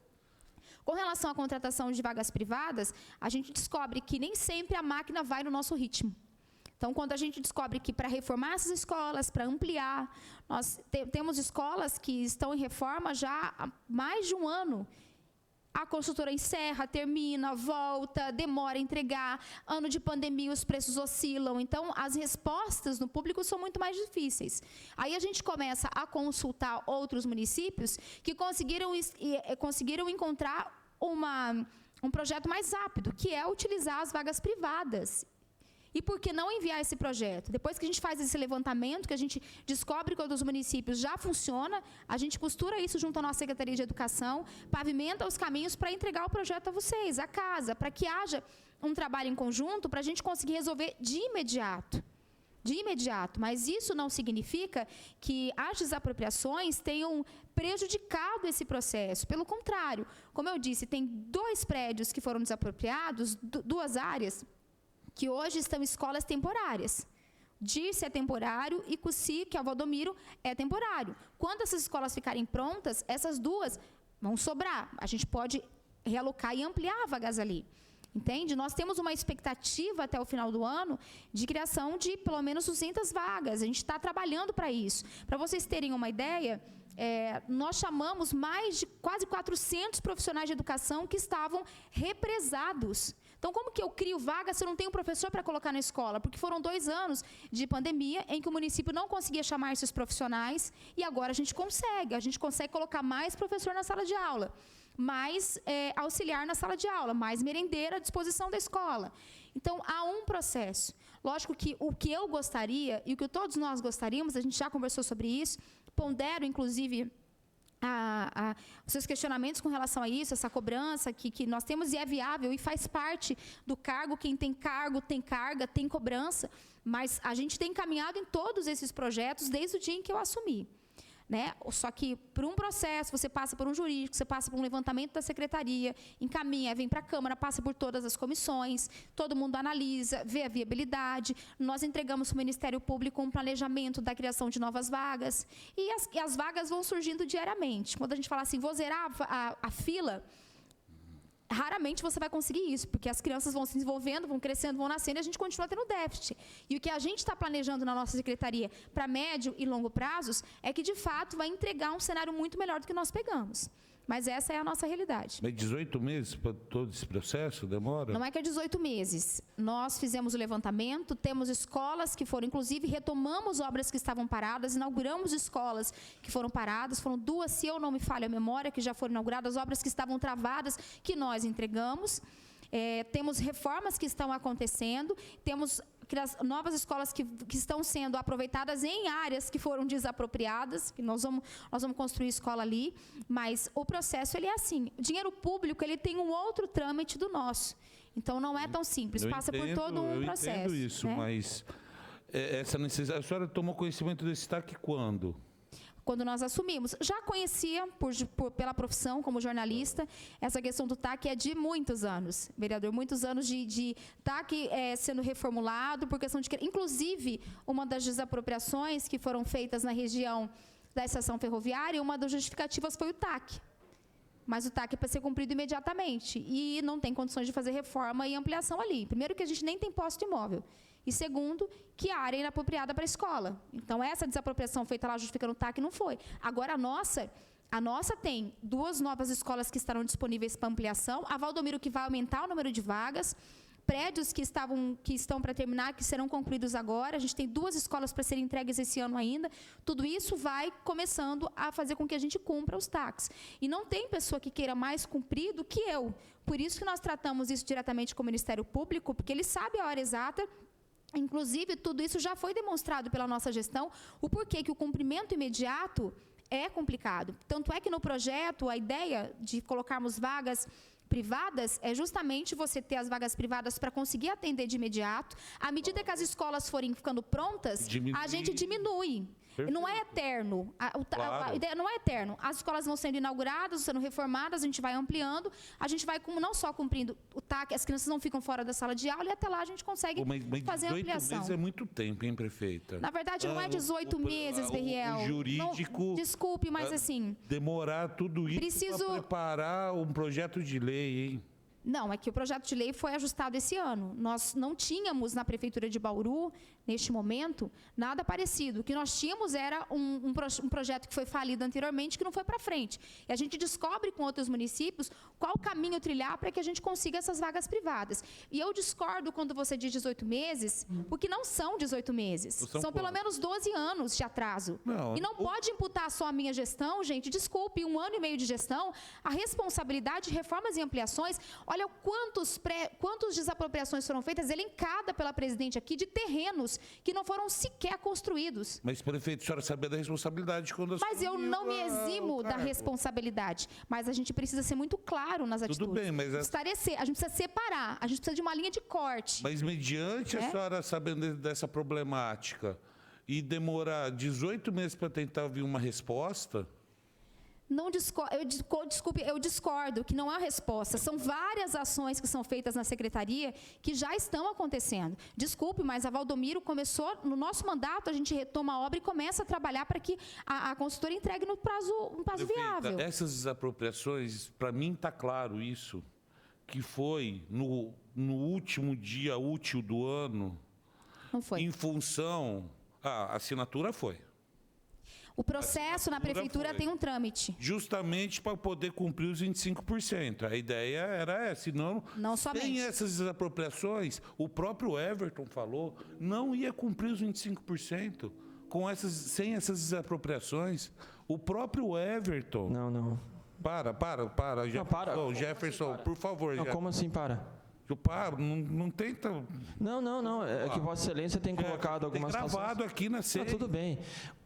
D: Com relação à contratação de vagas privadas, a gente descobre que nem sempre a máquina vai no nosso ritmo. Então, quando a gente descobre que para reformar essas escolas, para ampliar, nós temos escolas que estão em reforma já há mais de um ano. A consultora encerra, termina, volta, demora a entregar. Ano de pandemia, os preços oscilam. Então, as respostas no público são muito mais difíceis. Aí a gente começa a consultar outros municípios que conseguiram encontrar um projeto mais rápido, que é utilizar as vagas privadas. E por que não enviar esse projeto? Depois que a gente faz esse levantamento, que a gente descobre que o dos municípios já funciona, a gente costura isso junto à nossa Secretaria de Educação, pavimenta os caminhos para entregar o projeto a vocês, a casa, para que haja um trabalho em conjunto, para a gente conseguir resolver de imediato. De imediato. Mas isso não significa que as desapropriações tenham prejudicado esse processo. Pelo contrário, como eu disse, tem 2 prédios que foram desapropriados, 2 áreas, que hoje estão em escolas temporárias. Dirce é temporário e Cusci, que é o Valdomiro, é temporário. Quando essas escolas ficarem prontas, essas 2 vão sobrar. A gente pode realocar e ampliar vagas ali. Entende? Nós temos uma expectativa até o final do ano de criação de pelo menos 200 vagas. A gente está trabalhando para isso. Para vocês terem uma ideia, nós chamamos mais de quase 400 profissionais de educação que estavam represados. Então, como que eu crio vaga se eu não tenho professor para colocar na escola? Porque foram 2 anos de pandemia em que o município não conseguia chamar esses profissionais e agora a gente consegue colocar mais professor na sala de aula, mais auxiliar na sala de aula, mais merendeira à disposição da escola. Então, há um processo. Lógico que o que eu gostaria e o que todos nós gostaríamos, a gente já conversou sobre isso, pondero, inclusive, os seus questionamentos com relação a isso, essa cobrança que nós temos e é viável e faz parte do cargo. Quem tem cargo, tem carga, tem cobrança, mas a gente tem caminhado em todos esses projetos desde o dia em que eu assumi. Né? Só que, por um processo, você passa por um jurídico, você passa por um levantamento da secretaria, encaminha, vem para a Câmara, passa por todas as comissões, todo mundo analisa, vê a viabilidade. Nós entregamos para o Ministério Público um planejamento da criação de novas vagas. E as vagas vão surgindo diariamente. Quando a gente fala assim, vou zerar a fila, raramente você vai conseguir isso, porque as crianças vão se desenvolvendo, vão crescendo, vão nascendo, e a gente continua tendo déficit. E o que a gente está planejando na nossa secretaria para médio e longo prazos é que, de fato, vai entregar um cenário muito melhor do que nós pegamos. Mas essa é a nossa realidade.
C: Mas 18 meses para todo esse processo? Demora?
D: Não é que é 18 meses. Nós fizemos o levantamento, temos escolas que foram, inclusive, retomamos obras que estavam paradas, inauguramos escolas que foram paradas, foram 2, se eu não me falho a memória, que já foram inauguradas, obras que estavam travadas, que nós entregamos. Temos reformas que estão acontecendo, temos novas escolas que estão sendo aproveitadas em áreas que foram desapropriadas, que nós vamos construir escola ali, mas o processo ele é assim, o dinheiro público ele tem um outro trâmite do nosso, então não é tão simples, passa por todo um processo.
C: Eu entendo isso, né? Mas essa necessidade, a senhora tomou conhecimento desse TAC quando?
D: Quando nós assumimos. Já conhecia, pela profissão, como jornalista, essa questão do TAC é de muitos anos, vereador, muitos anos de TAC sendo reformulado, por questão de... Inclusive, uma das desapropriações que foram feitas na região da estação ferroviária, uma das justificativas foi o TAC. Mas o TAC é para ser cumprido imediatamente, e não tem condições de fazer reforma e ampliação ali. Primeiro que a gente nem tem posse de imóvel. E segundo, que a área é inapropriada para a escola. Então, essa desapropriação feita lá justificando o TAC não foi. Agora, a nossa tem 2 novas escolas que estarão disponíveis para ampliação, a Valdomiro que vai aumentar o número de vagas, prédios que estão para terminar, que serão concluídos agora, a gente tem 2 escolas para serem entregues esse ano ainda, tudo isso vai começando a fazer com que a gente cumpra os TACs. E não tem pessoa que queira mais cumprir do que eu. Por isso que nós tratamos isso diretamente com o Ministério Público, porque ele sabe a hora exata. Inclusive, tudo isso já foi demonstrado pela nossa gestão, o porquê que o cumprimento imediato é complicado. Tanto é que no projeto, a ideia de colocarmos vagas privadas é justamente você ter as vagas privadas para conseguir atender de imediato. À medida que as escolas forem ficando prontas, a gente diminui. Perfeito. Não é eterno. A ideia não é eterno. As escolas vão sendo inauguradas, sendo reformadas, a gente vai ampliando, a gente vai não só cumprindo o TAC, as crianças não ficam fora da sala de aula e até lá a gente consegue fazer a ampliação.
C: 18 meses é muito tempo, hein, prefeita?
D: Na verdade, não é 18 meses, Berriel.
C: O jurídico...
D: Não, desculpe, mas assim...
C: Demorar tudo isso para preparar um projeto de lei, hein?
D: Não, é que o projeto de lei foi ajustado esse ano. Nós não tínhamos na Prefeitura de Bauru, neste momento, nada parecido. O que nós tínhamos era um projeto que foi falido anteriormente, que não foi para frente. E a gente descobre com outros municípios qual caminho trilhar para que a gente consiga essas vagas privadas. E eu discordo quando você diz 18 meses, porque não são 18 meses. São pelo menos 12 anos de atraso. Não, e não pode imputar só a minha gestão, gente. Desculpe, 1 ano e meio de gestão, a responsabilidade de reformas e ampliações... Olha quantas desapropriações foram feitas, elencada pela presidente aqui, de terrenos que não foram sequer construídos.
C: Mas, prefeito, a senhora sabia da responsabilidade quando...
D: Mas eu não me eximo da responsabilidade. Mas a gente precisa ser muito claro nas atitudes.
C: Tudo bem, mas...
D: Esclarecer, a gente precisa separar, a gente precisa de uma linha de corte.
C: Mas, mediante a senhora sabendo dessa problemática e demorar 18 meses para tentar ouvir uma resposta... Eu discordo que não há resposta. São várias ações que são feitas na secretaria que já estão acontecendo. Desculpe, mas a Valdomiro começou, no nosso mandato, a gente retoma a obra e começa a trabalhar para que a consultora entregue no prazo viável. Essas desapropriações, para mim está claro isso, que foi no último dia útil do ano,
D: não foi.
C: Em função... A assinatura foi.
D: O processo na prefeitura
C: foi.
D: tem um trâmite.
C: Justamente para poder cumprir os 25%. A ideia era essa, senão,
D: Não somente.
C: sem essas desapropriações, o próprio Everton falou, não ia cumprir os 25% sem essas desapropriações. O próprio Everton...
E: Não.
C: Para. Jefferson, por favor.
E: Não, como assim para?
C: Não tenta...
E: Não. É que Vossa Excelência tem colocado algumas...
C: Tem gravado aqui na série.
E: Tudo bem.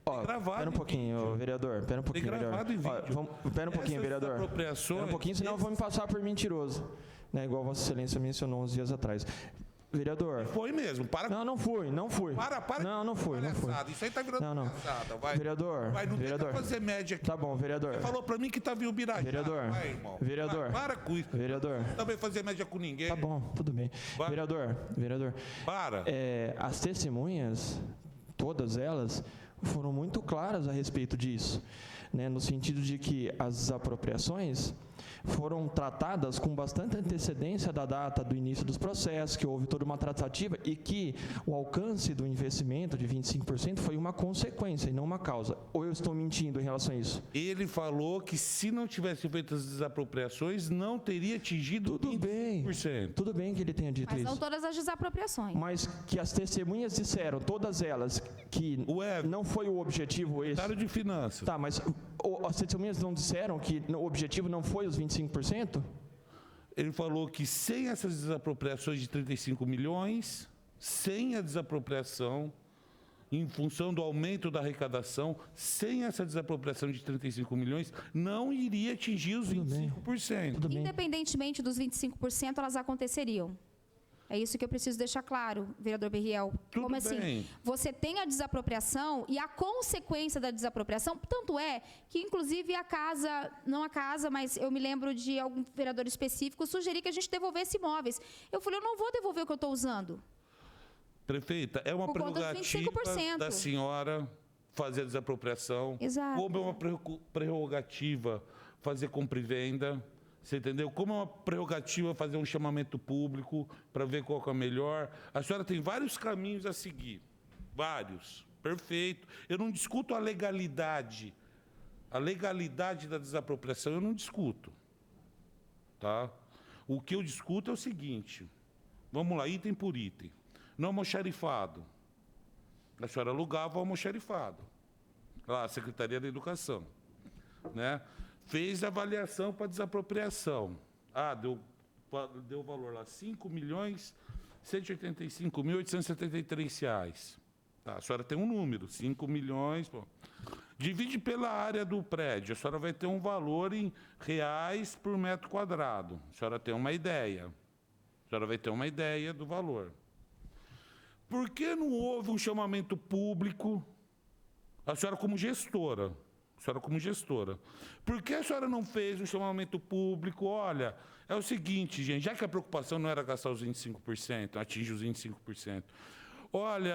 E: Ó,
C: gravado
E: pera um pouquinho, vereador. Pera um pouquinho,
C: gravado
E: vereador.
C: em vídeo.
E: Pera um pouquinho, vereador.
C: Desapropriações,
E: Pera um pouquinho, senão eu vou me passar por mentiroso. Né, igual Vossa Excelência mencionou uns dias atrás. Vereador.
C: Foi mesmo. Para.
E: Não fui.
C: Para.
E: Não fui.
C: Isso aí tá virando palhaçada. Vai.
E: Vereador.
C: Não
E: vereador.
C: tenta fazer média aqui.
E: Tá bom, vereador.
C: Você falou pra mim que tava em Ubirajá.
E: Vereador.
C: Vai, irmão.
E: Vereador.
C: Para com isso.
E: Vereador.
C: Não também fazer média com ninguém.
E: Tá bom, tudo bem.
C: Vai.
E: Vereador.
C: Para.
E: As testemunhas, todas elas, foram muito claras a respeito disso, né, no sentido de que as desapropriações foram tratadas com bastante antecedência da data do início dos processos, que houve toda uma tratativa e que o alcance do investimento de 25% foi uma consequência e não uma causa. Ou eu estou mentindo em relação a isso?
C: Ele falou que se não tivesse feito as desapropriações, não teria atingido 25%.
E: Tudo bem que ele tenha dito
D: Mas
E: isso.
D: não todas as desapropriações.
E: Mas que as testemunhas disseram, todas elas, que não foi o objetivo esse.
C: Secretário de Finanças.
E: Tá, mas as testemunhas não disseram que o objetivo não foi os 25%?
C: Ele falou que sem essas desapropriações de 35 milhões, sem a desapropriação, em função do aumento da arrecadação, sem essa desapropriação de 35 milhões, não iria atingir os 25%.
E: Tudo bem.
D: Independentemente dos 25%, elas aconteceriam. É isso que eu preciso deixar claro, vereador Berriel.
C: Tudo
D: Como assim?
C: bem.
D: Você tem a desapropriação e a consequência da desapropriação, tanto é que, inclusive, a casa, não a casa, mas eu me lembro de algum vereador específico sugerir que a gente devolvesse imóveis. Eu falei, eu não vou devolver o que eu estou usando.
C: Prefeita, é uma
D: Por conta dos
C: prerrogativa
D: 25%.
C: da senhora fazer a desapropriação.
D: Exato.
C: Como é uma prerrogativa fazer compra e venda. Você entendeu? Como é uma prerrogativa fazer um chamamento público para ver qual que é o melhor. A senhora tem vários caminhos a seguir. Vários. Perfeito. Eu não discuto a legalidade. A legalidade da desapropriação eu não discuto. Tá? O que eu discuto é o seguinte. Vamos lá, item por item. No almoxarifado. A senhora alugava o almoxarifado. Lá, a Secretaria da Educação. Né? Fez a avaliação para desapropriação. Deu o valor lá, R$ 5.185.873. Tá, a senhora tem um número, 5 milhões. Pô. Divide pela área do prédio, a senhora vai ter um valor em reais por metro quadrado. A senhora tem uma ideia. A senhora vai ter uma ideia do valor. Por que não houve um chamamento público? A senhora como gestora. Por que a senhora não fez um chamamento público? Olha, é o seguinte, gente, já que a preocupação não era gastar os 25%, atingir os 25%. Olha,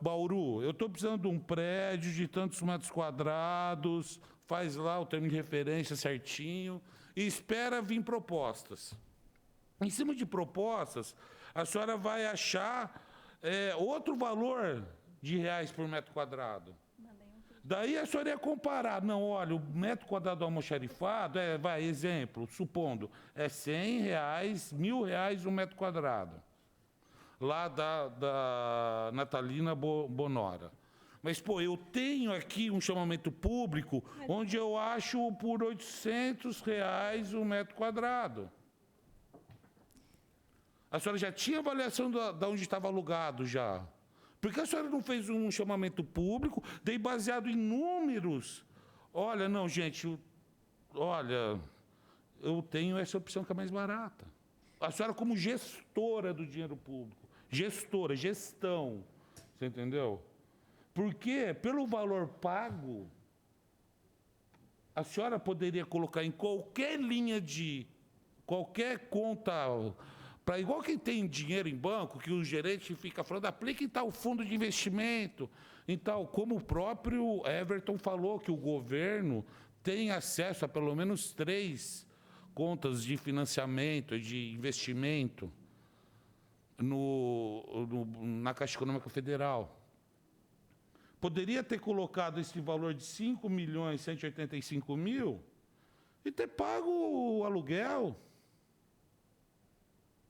C: Bauru, eu estou precisando de um prédio de tantos metros quadrados, faz lá o termo de referência certinho e espera vir propostas. Em cima de propostas, a senhora vai achar outro valor de reais por metro quadrado. Daí a senhora ia comparar. Não, olha, o metro quadrado do almoxarifado, exemplo, supondo, é R$100, R$1.000 um metro quadrado. Lá da Natalina Bonora. Mas, pô, eu tenho aqui um chamamento público onde eu acho por R$800 um metro quadrado. A senhora já tinha avaliação de onde estava alugado já. Por que a senhora não fez um chamamento público, daí baseado em números? Olha, não, gente, olha, eu tenho essa opção que é mais barata. A senhora como gestora do dinheiro público, gestão, você entendeu? Porque pelo valor pago, a senhora poderia colocar em qualquer linha qualquer conta... igual quem tem dinheiro em banco, que o gerente fica falando, aplica em tal fundo de investimento, em tal, como o próprio Everton falou, que o governo tem acesso a pelo menos 3 contas de financiamento, de investimento na Caixa Econômica Federal. Poderia ter colocado esse valor de 5.185.000 e ter pago o aluguel.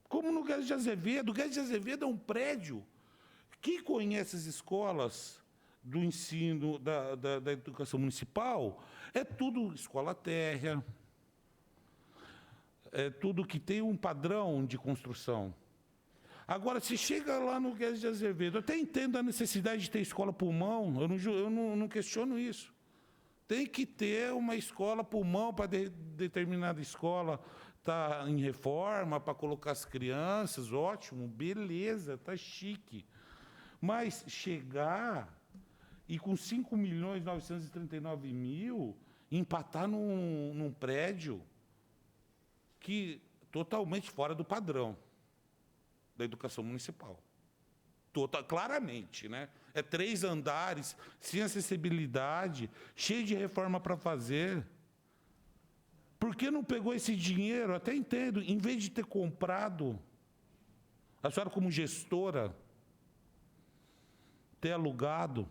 C: Como no Guedes de Azevedo. O Guedes de Azevedo é um prédio. Quem conhece as escolas do ensino, da educação municipal, é tudo escola térrea, é tudo que tem um padrão de construção. Agora, se chega lá no Guedes de Azevedo, eu até entendo a necessidade de ter escola pulmão, eu não questiono isso. Tem que ter uma escola pulmão para determinada escola estar em reforma, para colocar as crianças, ótimo, beleza, está chique. Mas chegar e com 5.939.000 empatar num prédio que totalmente fora do padrão da educação municipal. Claramente, né? É 3 andares, sem acessibilidade, cheio de reforma para fazer. Por que não pegou esse dinheiro? Até entendo, em vez de ter comprado, a senhora como gestora, ter alugado.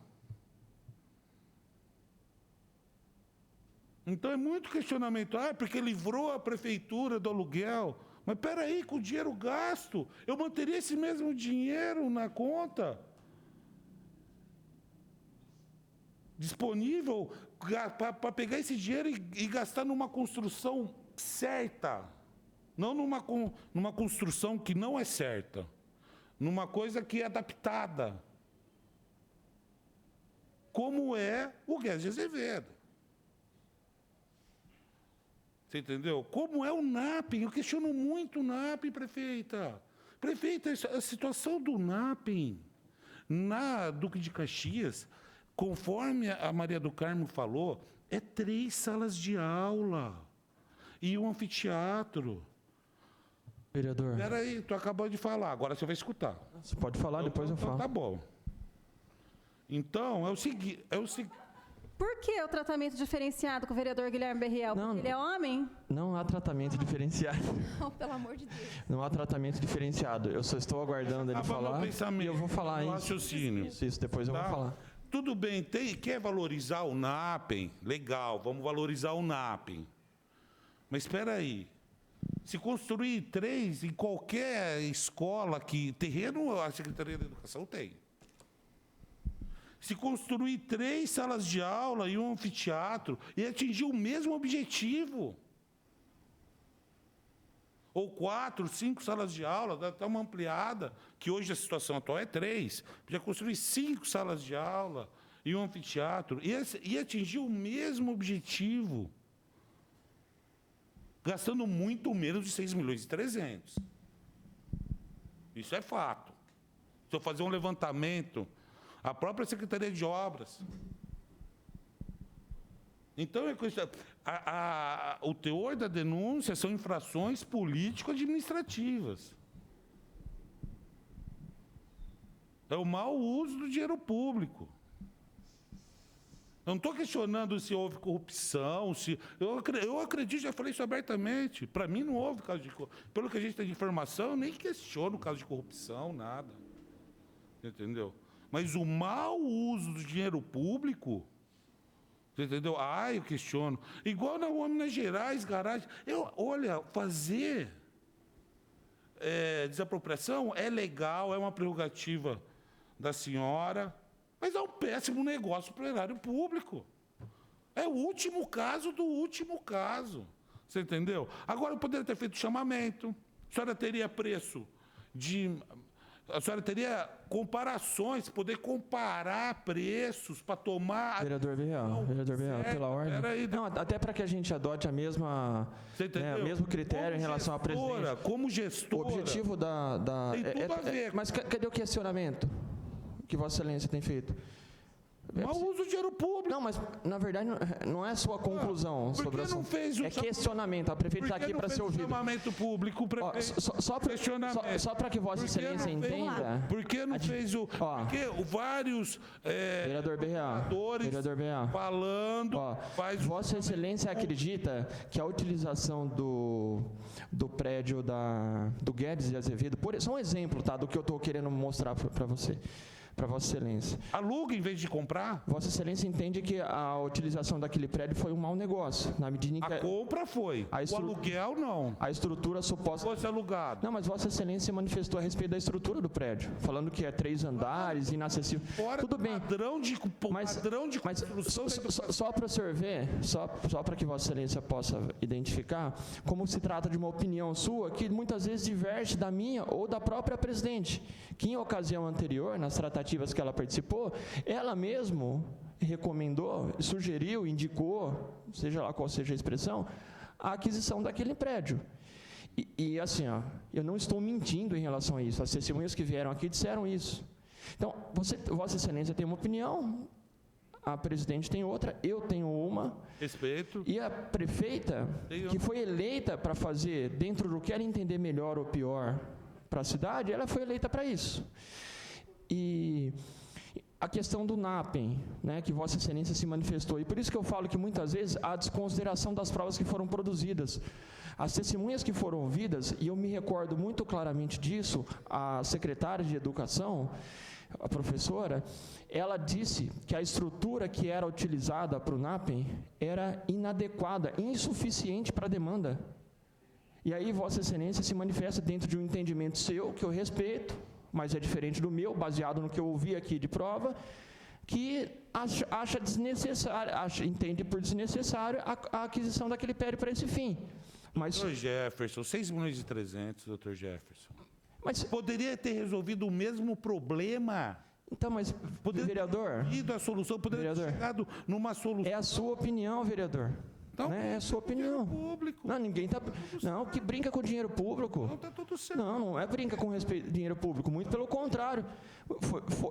C: Então é muito questionamento. Porque livrou a prefeitura do aluguel. Mas espera aí, com o dinheiro gasto, eu manteria esse mesmo dinheiro na conta disponível para pegar esse dinheiro e gastar numa construção certa. Não numa construção que não é certa. Numa coisa que é adaptada. Como é o Guedes de Azevedo. Você entendeu? Como é o NAPEM? Eu questiono muito o NAPEM, prefeita. Prefeita, a situação do NAPEM na Duque de Caxias, conforme a Maria do Carmo falou, é 3 salas de aula e um anfiteatro.
E: Vereador.
C: Espera aí, tu acabou de falar, agora você vai escutar.
E: Você pode falar, depois eu falo.
C: Tá bom. Então, é o seguinte...
A: Por que o tratamento diferenciado com o vereador Guilherme Berriel? Porque ele é homem?
E: Não há tratamento diferenciado.
D: Não, pelo amor de Deus.
E: Não há tratamento diferenciado. Eu só estou aguardando ele falar e eu vou falar isso.
C: Raciocínio.
E: Isso, depois eu vou falar.
C: Tudo bem, quer valorizar o NAPEM? Legal, vamos valorizar o NAPEM. Mas espera aí. Se construir 3 em qualquer escola que... Terreno, a Secretaria da Educação tem. Se construir 3 salas de aula e um anfiteatro e atingir o mesmo objetivo. Ou 4, 5 salas de aula, dá até uma ampliada, que hoje a situação atual é 3. Podia construir 5 salas de aula e um anfiteatro e atingir o mesmo objetivo. Gastando muito menos de 6.300.000. Isso é fato. Se eu fazer um levantamento... A própria Secretaria de Obras. Então, o teor da denúncia são infrações político-administrativas. É o mau uso do dinheiro público. Eu não estou questionando se houve corrupção, eu acredito, já falei isso abertamente. Para mim não houve caso de corrupção. Pelo que a gente tem de informação, eu nem questiono o caso de corrupção, nada. Entendeu? Mas o mau uso do dinheiro público, você entendeu? Eu questiono. Igual na Minas Gerais, garagem. Olha, fazer desapropriação é legal, é uma prerrogativa da senhora, mas é um péssimo negócio para o erário público. É o último caso do último caso. Você entendeu? Agora, eu poderia ter feito chamamento, a senhora teria preço de... A senhora teria comparações, poder comparar preços para tomar...
E: Vereador Berriel, pela ordem. Não, até para que a gente adote a mesma, o mesmo critério em relação à presidência.
C: Como gestora...
E: O objetivo da...
C: Tem tudo a ver.
E: Mas cadê o questionamento que Vossa Excelência tem feito?
C: Mau uso do dinheiro público.
E: Não, mas na verdade não é sua conclusão sobre
C: isso.
E: É questionamento. A prefeita está aqui para ser ouvida.
C: Chamamento público,
E: só para que Vossa Excelência entenda.
C: Por que não fez o... Porque vários
E: vereador Berriel,
C: falando...
E: Vossa Excelência acredita que a utilização do prédio do Guedes de Azevedo... Só um exemplo, tá, do que eu estou querendo mostrar para você. para Vossa Excelência.
C: Aluga em vez de comprar?
E: Vossa Excelência entende que a utilização daquele prédio foi um mau negócio, na medida em que
C: A compra foi, o aluguel não.
E: a estrutura suposta...
C: Fosse alugado.
E: Não, mas Vossa Excelência manifestou a respeito da estrutura do prédio, falando que é 3 andares, inacessível.
C: Fora
E: Tudo
C: do
E: bem.
C: padrão de construção.
E: Só para o senhor ver, só para que Vossa Excelência possa identificar, como se trata de uma opinião sua, que muitas vezes diverge da minha ou da própria presidente, que em ocasião anterior, nas tratativas que ela participou, ela mesmo recomendou, sugeriu, indicou, seja lá qual seja a expressão, a aquisição daquele prédio. E assim, ó, eu não estou mentindo em relação a isso, as testemunhas que vieram aqui disseram isso. Então, Vossa Excelência tem uma opinião, a presidente tem outra, eu tenho uma.
C: Respeito.
E: E a prefeita, que foi eleita para fazer, dentro do que ela entender melhor ou pior para a cidade, ela foi eleita para isso. E a questão do NAPEM, né, que Vossa Excelência se manifestou, e por isso que eu falo que muitas vezes há desconsideração das provas que foram produzidas. As testemunhas que foram ouvidas, e eu me recordo muito claramente disso, a secretária de Educação, a professora, ela disse que a estrutura que era utilizada para o NAPEM era inadequada, insuficiente para a demanda. E aí Vossa Excelência se manifesta dentro de um entendimento seu, que eu respeito, mas é diferente do meu, baseado no que eu ouvi aqui de prova, que acha desnecessário, entende por desnecessário a aquisição daquele prédio para esse fim. Mas,
C: Doutor Jefferson, 6 milhões e 300, doutor Jefferson.
E: Mas
C: poderia ter resolvido o mesmo problema.
E: Então, mas, vereador...
C: A solução poderia ter chegado numa solução.
E: É a sua opinião, vereador.
C: Então,
E: é a sua opinião.
C: Público.
E: Não, ninguém está... Não, que brinca com dinheiro público.
C: Não, está tudo certo.
E: Não é brinca com respeito dinheiro público. Muito pelo contrário.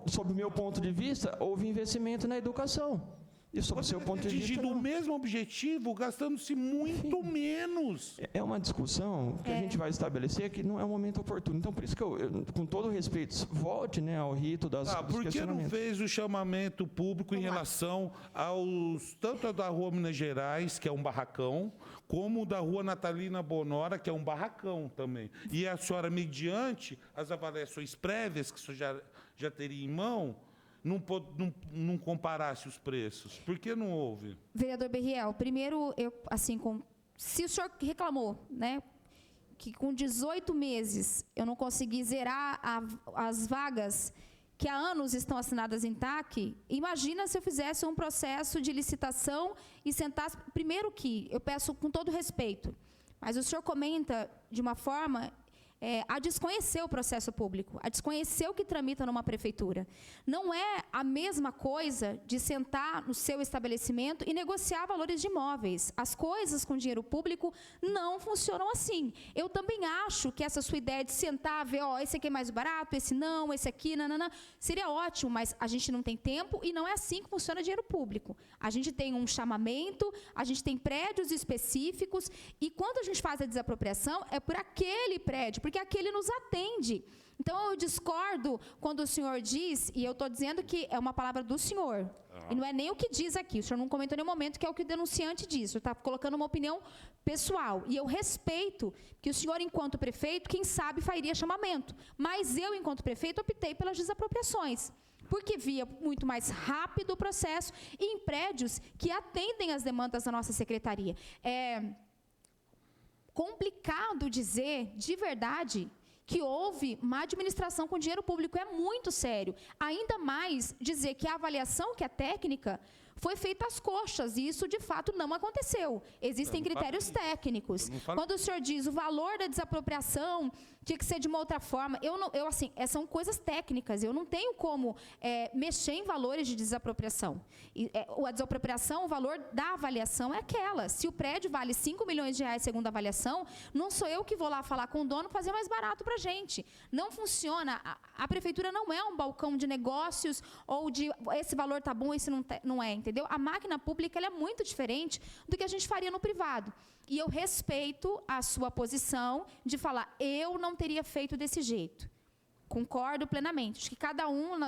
E: Sob o meu ponto de vista, houve investimento na educação. E sob o seu ponto de vista,
C: atingido o mesmo objetivo, gastando-se muito menos.
E: É uma discussão que a gente vai estabelecer que não é um momento oportuno. Então, por isso que eu com todo respeito, volte, né, ao rito dos
C: por que não fez o chamamento público em relação tanto da Rua Minas Gerais, que é um barracão, como da Rua Natalina Bonora, que é um barracão também? E a senhora, mediante as avaliações prévias que a senhora já teria em mão, não comparasse os preços? Por que não houve?
D: Vereador Berriel, primeiro, se o senhor reclamou, né, que com 18 meses eu não consegui zerar as vagas que há anos estão assinadas em TAC, imagina se eu fizesse um processo de licitação e sentasse... Primeiro que, eu peço com todo respeito, mas o senhor comenta de uma forma... a desconhecer o processo público, a desconhecer o que tramita numa prefeitura. Não é a mesma coisa de sentar no seu estabelecimento e negociar valores de imóveis. As coisas com dinheiro público não funcionam assim. Eu também acho que essa sua ideia de sentar, ver, esse aqui é mais barato, esse não, esse aqui, nanana, seria ótimo, mas a gente não tem tempo e não é assim que funciona dinheiro público. A gente tem um chamamento, a gente tem prédios específicos e quando a gente faz a desapropriação é por aquele prédio, porque aquele nos atende. Então, eu discordo quando o senhor diz, e eu estou dizendo que é uma palavra do senhor, e não é nem o que diz aqui, o senhor não comentou em nenhum momento que é o que o denunciante diz, o senhor está colocando uma opinião pessoal, e eu respeito que o senhor, enquanto prefeito, quem sabe faria chamamento, mas eu, enquanto prefeito, optei pelas desapropriações, porque via muito mais rápido o processo e em prédios que atendem às demandas da nossa secretaria. É complicado dizer, de verdade, que houve má administração com dinheiro público. É muito sério. Ainda mais dizer que a avaliação, que é técnica, foi feita às coxas, e isso, de fato, não aconteceu. Existem critérios técnicos. Quando o senhor diz o valor da desapropriação tinha que ser de uma outra forma, são coisas técnicas, eu não tenho como mexer em valores de desapropriação. A desapropriação, o valor da avaliação é aquela. Se o prédio vale 5 milhões de reais segundo a avaliação, não sou eu que vou lá falar com o dono fazer mais barato para a gente. Não funciona. A prefeitura não é um balcão de negócios ou de esse valor está bom, esse não é, entendeu? A máquina pública ela é muito diferente do que a gente faria no privado. E eu respeito a sua posição de falar, eu não teria feito desse jeito. Concordo plenamente. Acho que cada um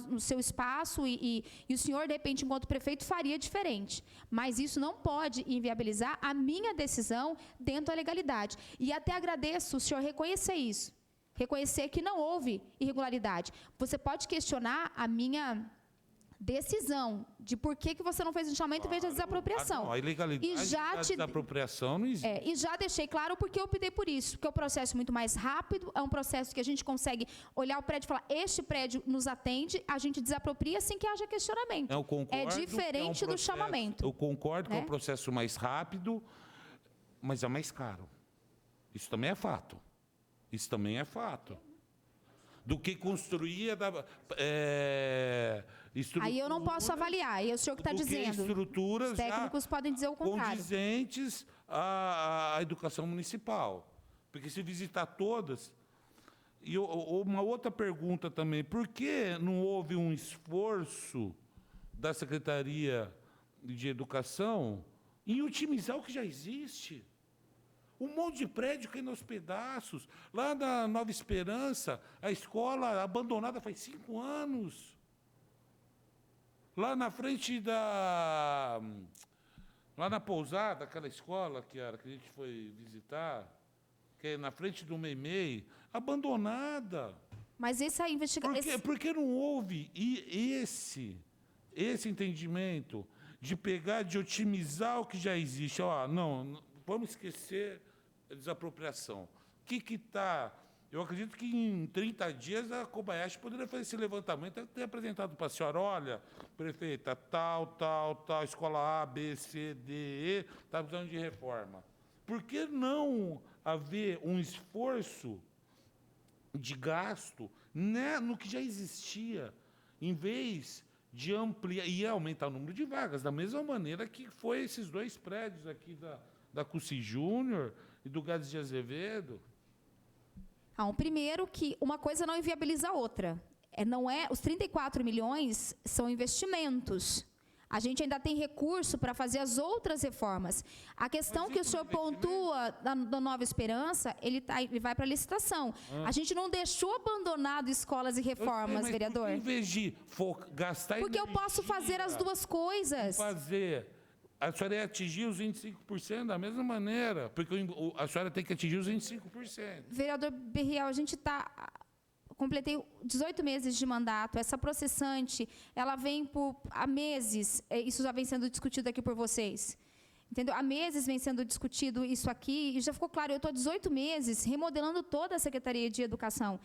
D: no seu espaço e o senhor, de repente, enquanto prefeito, faria diferente. Mas isso não pode inviabilizar a minha decisão dentro da legalidade. E até agradeço o senhor reconhecer isso. reconhecer que não houve irregularidade. Você pode questionar a minha decisão de por que você não fez o chamamento em vez da desapropriação.
C: A ilegalidade da desapropriação não existe.
D: E já deixei claro porque eu optei por isso, porque é um processo muito mais rápido, é um processo que a gente consegue olhar o prédio e falar, este prédio nos atende, a gente desapropria sem que haja questionamento.
C: Eu concordo
D: É diferente do chamamento.
C: Eu concordo que é um processo mais rápido, mas é mais caro. Isso também é fato. Isso também é fato. Do que construir
D: Aí eu não posso avaliar, é o senhor que está dizendo.
C: Estruturas
D: Os técnicos podem dizer o contrário.
C: Condizentes à educação municipal. Porque se visitar todas... E uma outra pergunta também, por que não houve um esforço da Secretaria de Educação em otimizar o que já existe? Um monte de prédio caindo aos pedaços. Lá na Nova Esperança, a escola abandonada faz 5 anos. Lá na frente da... Lá na Pousada, aquela escola que a gente foi visitar, que é na frente do Meimei, abandonada.
D: Mas essa investigação...
C: Por que não houve esse entendimento de pegar, de otimizar o que já existe? Não, vamos esquecer a desapropriação. O que está... Eu acredito que em 30 dias a Kobayashi poderia fazer esse levantamento, ter apresentado para a senhora, olha, prefeita, tal, escola A, B, C, D, E, está precisando de reforma. Por que não haver um esforço de gasto, né, no que já existia, em vez de ampliar e aumentar o número de vagas, da mesma maneira que foi esses 2 prédios aqui da Cussi Júnior e do Gades de Azevedo?
D: Primeiro que uma coisa não inviabiliza a outra. Os 34 milhões são investimentos. A gente ainda tem recurso para fazer as outras reformas. A questão que o senhor pontua da Nova Esperança, ele vai para a licitação. A gente não deixou abandonado escolas e reformas, vereador.
C: Em vez de gastar
D: porque eu posso fazer as duas coisas.
C: A senhora ia atingir os 25% da mesma maneira, porque a senhora tem que atingir os 25%.
D: Vereador Berriel, completei 18 meses de mandato. Essa processante, ela vem há meses, isso já vem sendo discutido aqui por vocês. Entendeu? Há meses vem sendo discutido isso aqui, e já ficou claro, eu estou há 18 meses remodelando toda a Secretaria de Educação.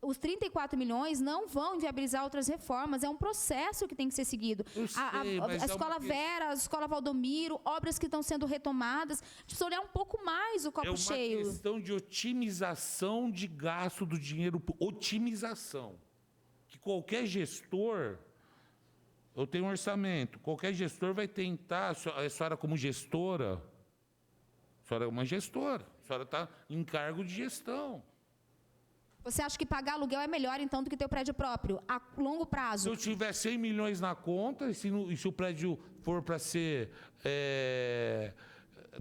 D: Os 34 milhões não vão inviabilizar outras reformas, é um processo que tem que ser seguido. A Escola Vera, a Escola Valdomiro, obras que estão sendo retomadas, a gente precisa olhar um pouco mais o copo cheio.
C: É uma questão de otimização de gasto do dinheiro, otimização. Que qualquer gestor, eu tenho um orçamento, qualquer gestor vai tentar, a senhora como gestora, a senhora é uma gestora, a senhora está em cargo de gestão.
D: Você acha que pagar aluguel é melhor, então, do que ter o prédio próprio, a longo prazo?
C: Se eu tiver 100 milhões na conta, e se o prédio for para ser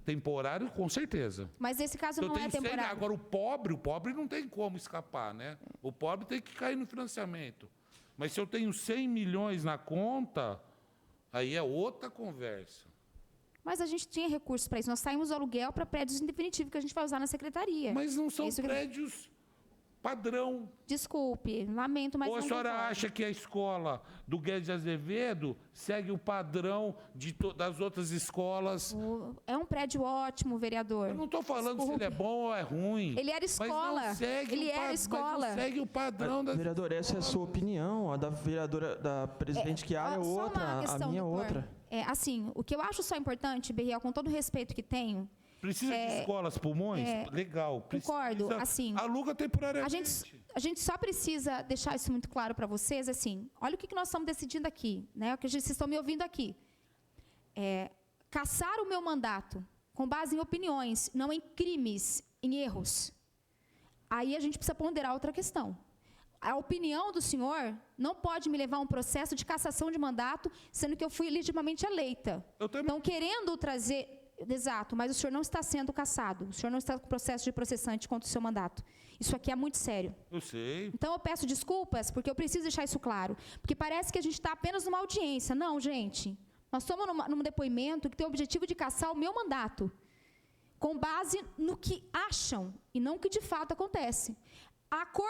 C: temporário, com certeza.
D: Mas nesse caso não é temporário.
C: Agora, o pobre não tem como escapar, né? O pobre tem que cair no financiamento. Mas se eu tenho 100 milhões na conta, aí é outra conversa.
D: Mas a gente tinha recursos para isso. Nós saímos do aluguel para prédios em definitivo que a gente vai usar na secretaria.
C: Mas não são prédios padrão.
D: Desculpe, lamento, mas
C: ou a senhora acha que a escola do Guedes de Azevedo segue o padrão das outras escolas?
D: É um prédio ótimo, vereador.
C: Eu não estou falando se ele é bom ou é ruim.
D: Ele era escola.
C: Mas não segue o padrão da...
E: Vereador, essa é a sua opinião. A da vereadora, da presidente Chiara é outra, a minha é outra.
D: Assim, o que eu acho só importante, Berriel, com todo o respeito que tenho...
C: Precisa de escolas, pulmões? Legal.
D: Concordo, assim...
C: Aluga temporariamente.
D: A gente só precisa deixar isso muito claro para vocês, assim, olha o que nós estamos decidindo aqui, né? O que vocês estão me ouvindo aqui. Cassar o meu mandato com base em opiniões, não em crimes, em erros. Aí a gente precisa ponderar outra questão. A opinião do senhor não pode me levar a um processo de cassação de mandato, sendo que eu fui legitimamente eleita. Então, querendo trazer... Exato, mas o senhor não está sendo cassado. O senhor não está com processo de processante contra o seu mandato. Isso aqui é muito sério.
C: Eu sei.
D: Então, eu peço desculpas, porque eu preciso deixar isso claro. Porque parece que a gente está apenas numa audiência. Não, gente. Nós estamos num depoimento que tem o objetivo de cassar o meu mandato, com base no que acham e não o que de fato acontece. A cor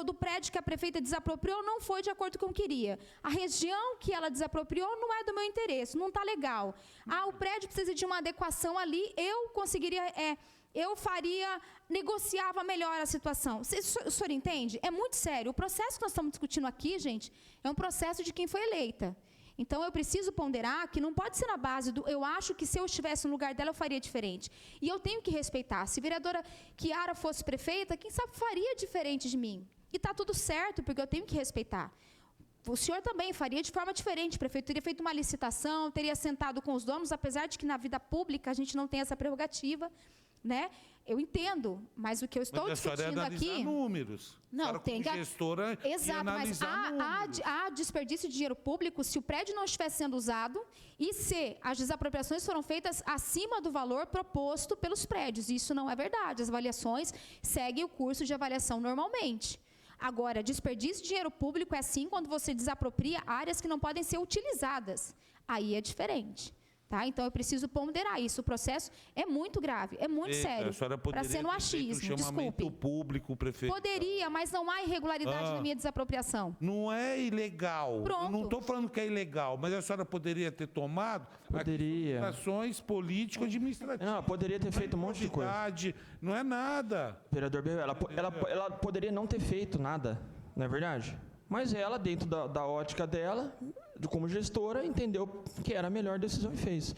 D: do prédio que a prefeita desapropriou não foi de acordo com o que eu queria. A região que ela desapropriou não é do meu interesse, não está legal. O prédio precisa de uma adequação ali, eu conseguiria, negociava melhor a situação. O senhor entende? É muito sério. O processo que nós estamos discutindo aqui, gente, é um processo de quem foi eleita. Então, eu preciso ponderar que não pode ser na base do... Eu acho que se eu estivesse no lugar dela, eu faria diferente. E eu tenho que respeitar. Se a vereadora Chiara fosse prefeita, quem sabe faria diferente de mim. E está tudo certo, porque eu tenho que respeitar. O senhor também faria de forma diferente. O prefeito teria feito uma licitação, teria sentado com os donos, apesar de que na vida pública a gente não tem essa prerrogativa, né? Eu entendo, mas o que eu estou discutindo aqui...
C: números.
D: Não, tem que...
C: gestora
D: Exato, mas há desperdício de dinheiro público se o prédio não estiver sendo usado e se as desapropriações foram feitas acima do valor proposto pelos prédios. Isso não é verdade. As avaliações seguem o curso de avaliação normalmente. Agora, desperdício de dinheiro público é sim quando você desapropria áreas que não podem ser utilizadas. Aí é diferente. Tá? Então, eu preciso ponderar isso. O processo é muito grave, é muito sério. Para ser no achismo, desculpe.
C: Público, prefeito.
D: Poderia, mas não há irregularidade na minha desapropriação.
C: Não é ilegal.
D: Pronto.
C: Eu não estou falando que é ilegal, mas a senhora poderia ter tomado ações político-administrativas.
E: Não, poderia ter feito um monte de coisa.
C: Não é nada.
E: Vereador Berriel, ela poderia não ter feito nada, não é verdade? Mas ela, dentro da ótica dela, como gestora, entendeu que era a melhor decisão e fez.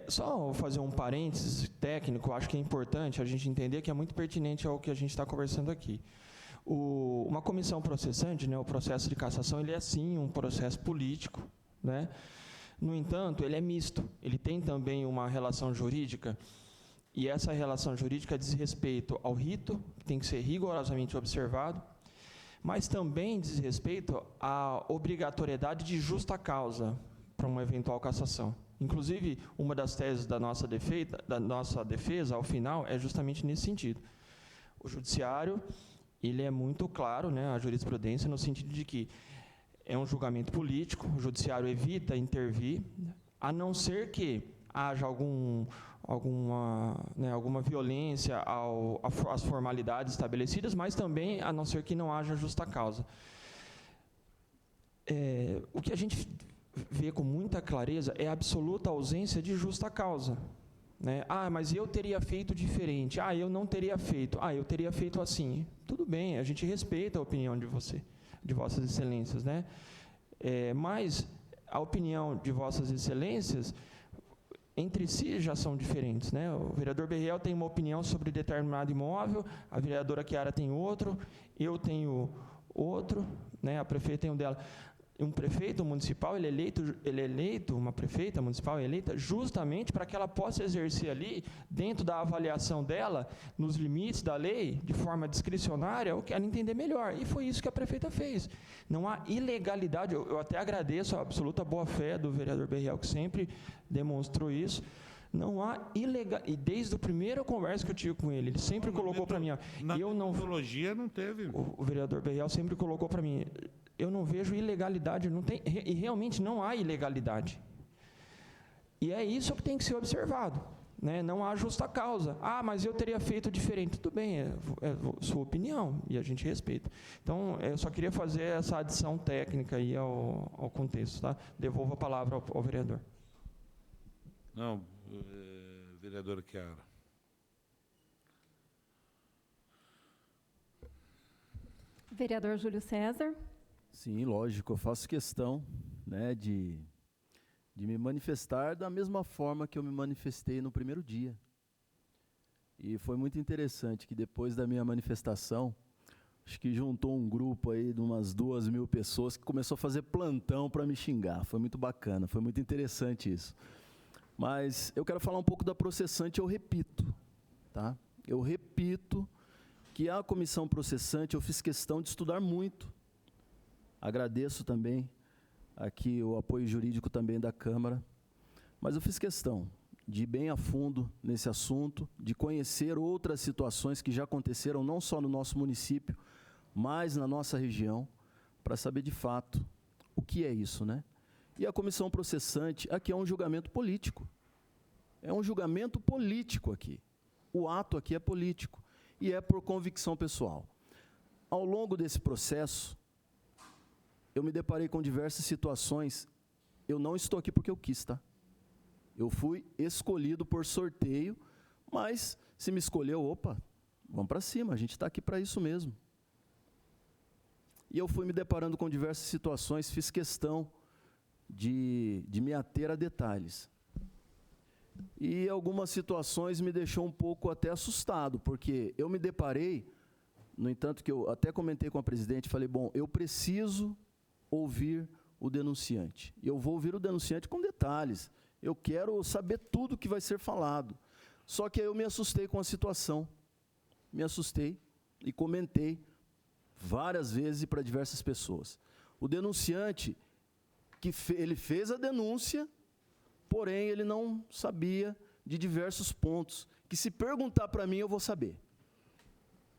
E: Só fazer um parênteses técnico, acho que é importante a gente entender que é muito pertinente ao que a gente está conversando aqui. Uma comissão processante, né, o processo de cassação, ele é sim um processo político, né? No entanto, ele é misto, ele tem também uma relação jurídica, e essa relação jurídica diz respeito ao rito, que tem que ser rigorosamente observado, mas também diz respeito à obrigatoriedade de justa causa para uma eventual cassação. Inclusive, uma das teses da nossa defesa, ao final, é justamente nesse sentido. O judiciário, ele é muito claro, né, a jurisprudência, no sentido de que é um julgamento político, o judiciário evita intervir, a não ser que haja alguma violência às formalidades estabelecidas, mas também a não ser que não haja justa causa. O que a gente vê com muita clareza é a absoluta ausência de justa causa. Né? Mas eu teria feito diferente. Eu não teria feito. Eu teria feito assim. Tudo bem, a gente respeita a opinião de Vossas Excelências, né? Mas a opinião de Vossas Excelências entre si já são diferentes, né? O vereador Berriel tem uma opinião sobre determinado imóvel, a vereadora Chiara tem outro, eu tenho outro, né? A prefeita tem um dela. Um prefeito municipal, ele é eleito, uma prefeita municipal é eleita justamente para que ela possa exercer ali, dentro da avaliação dela, nos limites da lei, de forma discricionária, o que ela entender melhor. E foi isso que a prefeita fez. Não há ilegalidade, eu até agradeço a absoluta boa-fé do vereador Berriel, que sempre demonstrou isso. Não há ilegalidade. E desde a primeira conversa que eu tive com ele sempre colocou para mim...
C: Na metodologia não teve.
E: O vereador Berriel sempre colocou para mim... Eu não vejo ilegalidade, não tem, e realmente não há ilegalidade. E é isso que tem que ser observado. Né? Não há justa causa. Mas eu teria feito diferente. Tudo bem, é sua opinião, e a gente respeita. Então, eu só queria fazer essa adição técnica aí ao contexto. Tá? Devolvo a palavra ao vereador.
C: Não, vereadora Chiara.
A: Vereador Júlio César.
B: Sim, lógico, eu faço questão, né, de me manifestar da mesma forma que eu me manifestei no primeiro dia. E foi muito interessante que depois da minha manifestação, acho que juntou um grupo aí de umas 2.000 pessoas que começou a fazer plantão para me xingar. Foi muito bacana, foi muito interessante isso. Mas eu quero falar um pouco da processante, eu repito, tá? Eu repito que a comissão processante eu fiz questão de estudar muito. Agradeço também aqui o apoio jurídico também da Câmara, mas eu fiz questão de ir bem a fundo nesse assunto, de conhecer outras situações que já aconteceram não só no nosso município, mas na nossa região, para saber de fato o que é isso, né? E a comissão processante aqui é um julgamento político. É um julgamento político aqui. O ato aqui é político e é por convicção pessoal. Ao longo desse processo, eu me deparei com diversas situações. Eu não estou aqui porque eu quis, tá? Eu fui escolhido por sorteio, mas se me escolheu, opa, vamos para cima, a gente está aqui para isso mesmo. E eu fui me deparando com diversas situações, fiz questão de me ater a detalhes. E algumas situações me deixou um pouco até assustado, porque eu me deparei, no entanto que eu até comentei com a presidente, falei, bom, eu preciso ouvir o denunciante. E eu vou ouvir o denunciante com detalhes. Eu quero saber tudo que vai ser falado. Só que aí eu me assustei com a situação. Me assustei e comentei várias vezes para diversas pessoas. O denunciante, ele fez a denúncia, porém ele não sabia de diversos pontos, que se perguntar para mim eu vou saber.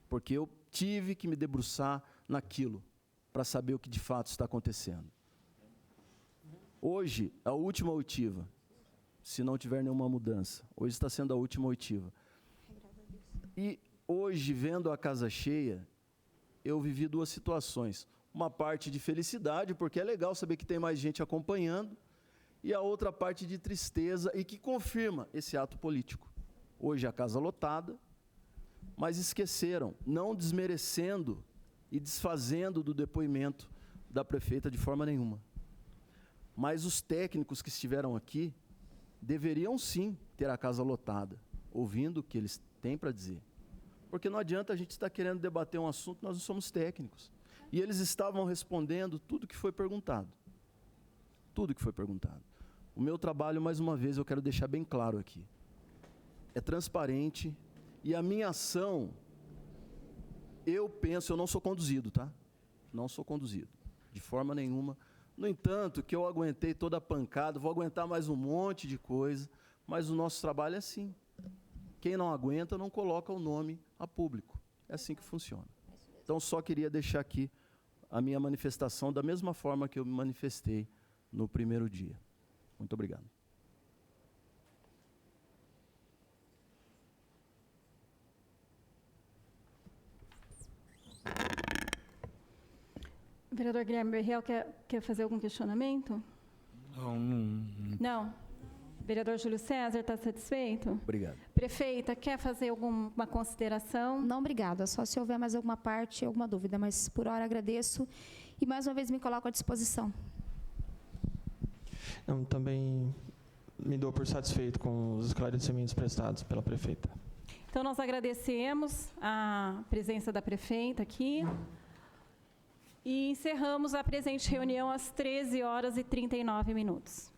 B: Porque eu tive que me debruçar naquilo, para saber o que de fato está acontecendo. Hoje, a última oitiva, se não tiver nenhuma mudança, hoje está sendo a última oitiva. E hoje, vendo a casa cheia, eu vivi duas situações. Uma parte de felicidade, porque é legal saber que tem mais gente acompanhando, e a outra parte de tristeza, e que confirma esse ato político. Hoje a casa lotada, mas esqueceram, não desmerecendo e desfazendo do depoimento da prefeita de forma nenhuma. Mas os técnicos que estiveram aqui deveriam sim ter a casa lotada, ouvindo o que eles têm para dizer. Porque não adianta a gente estar querendo debater um assunto, nós não somos técnicos. E eles estavam respondendo tudo que foi perguntado. Tudo que foi perguntado. O meu trabalho, mais uma vez, eu quero deixar bem claro aqui. É transparente e a minha ação, eu penso, eu não sou conduzido, tá? Não sou conduzido, de forma nenhuma. No entanto, que eu aguentei toda a pancada, vou aguentar mais um monte de coisa, mas o nosso trabalho é assim. Quem não aguenta, não coloca o nome a público. É assim que funciona. Então, só queria deixar aqui a minha manifestação da mesma forma que eu me manifestei no primeiro dia. Muito obrigado.
A: Vereador Guilherme Berriel, quer fazer algum questionamento? Não. Vereador Júlio César, está satisfeito?
B: Obrigado.
A: Prefeita, quer fazer alguma consideração?
D: Não, obrigada. Só se houver mais alguma parte, alguma dúvida, mas por hora agradeço e mais uma vez me coloco à disposição.
E: Eu também me dou por satisfeito com os esclarecimentos prestados pela prefeita.
A: Então, nós agradecemos a presença da prefeita aqui e encerramos a presente reunião às 13h39.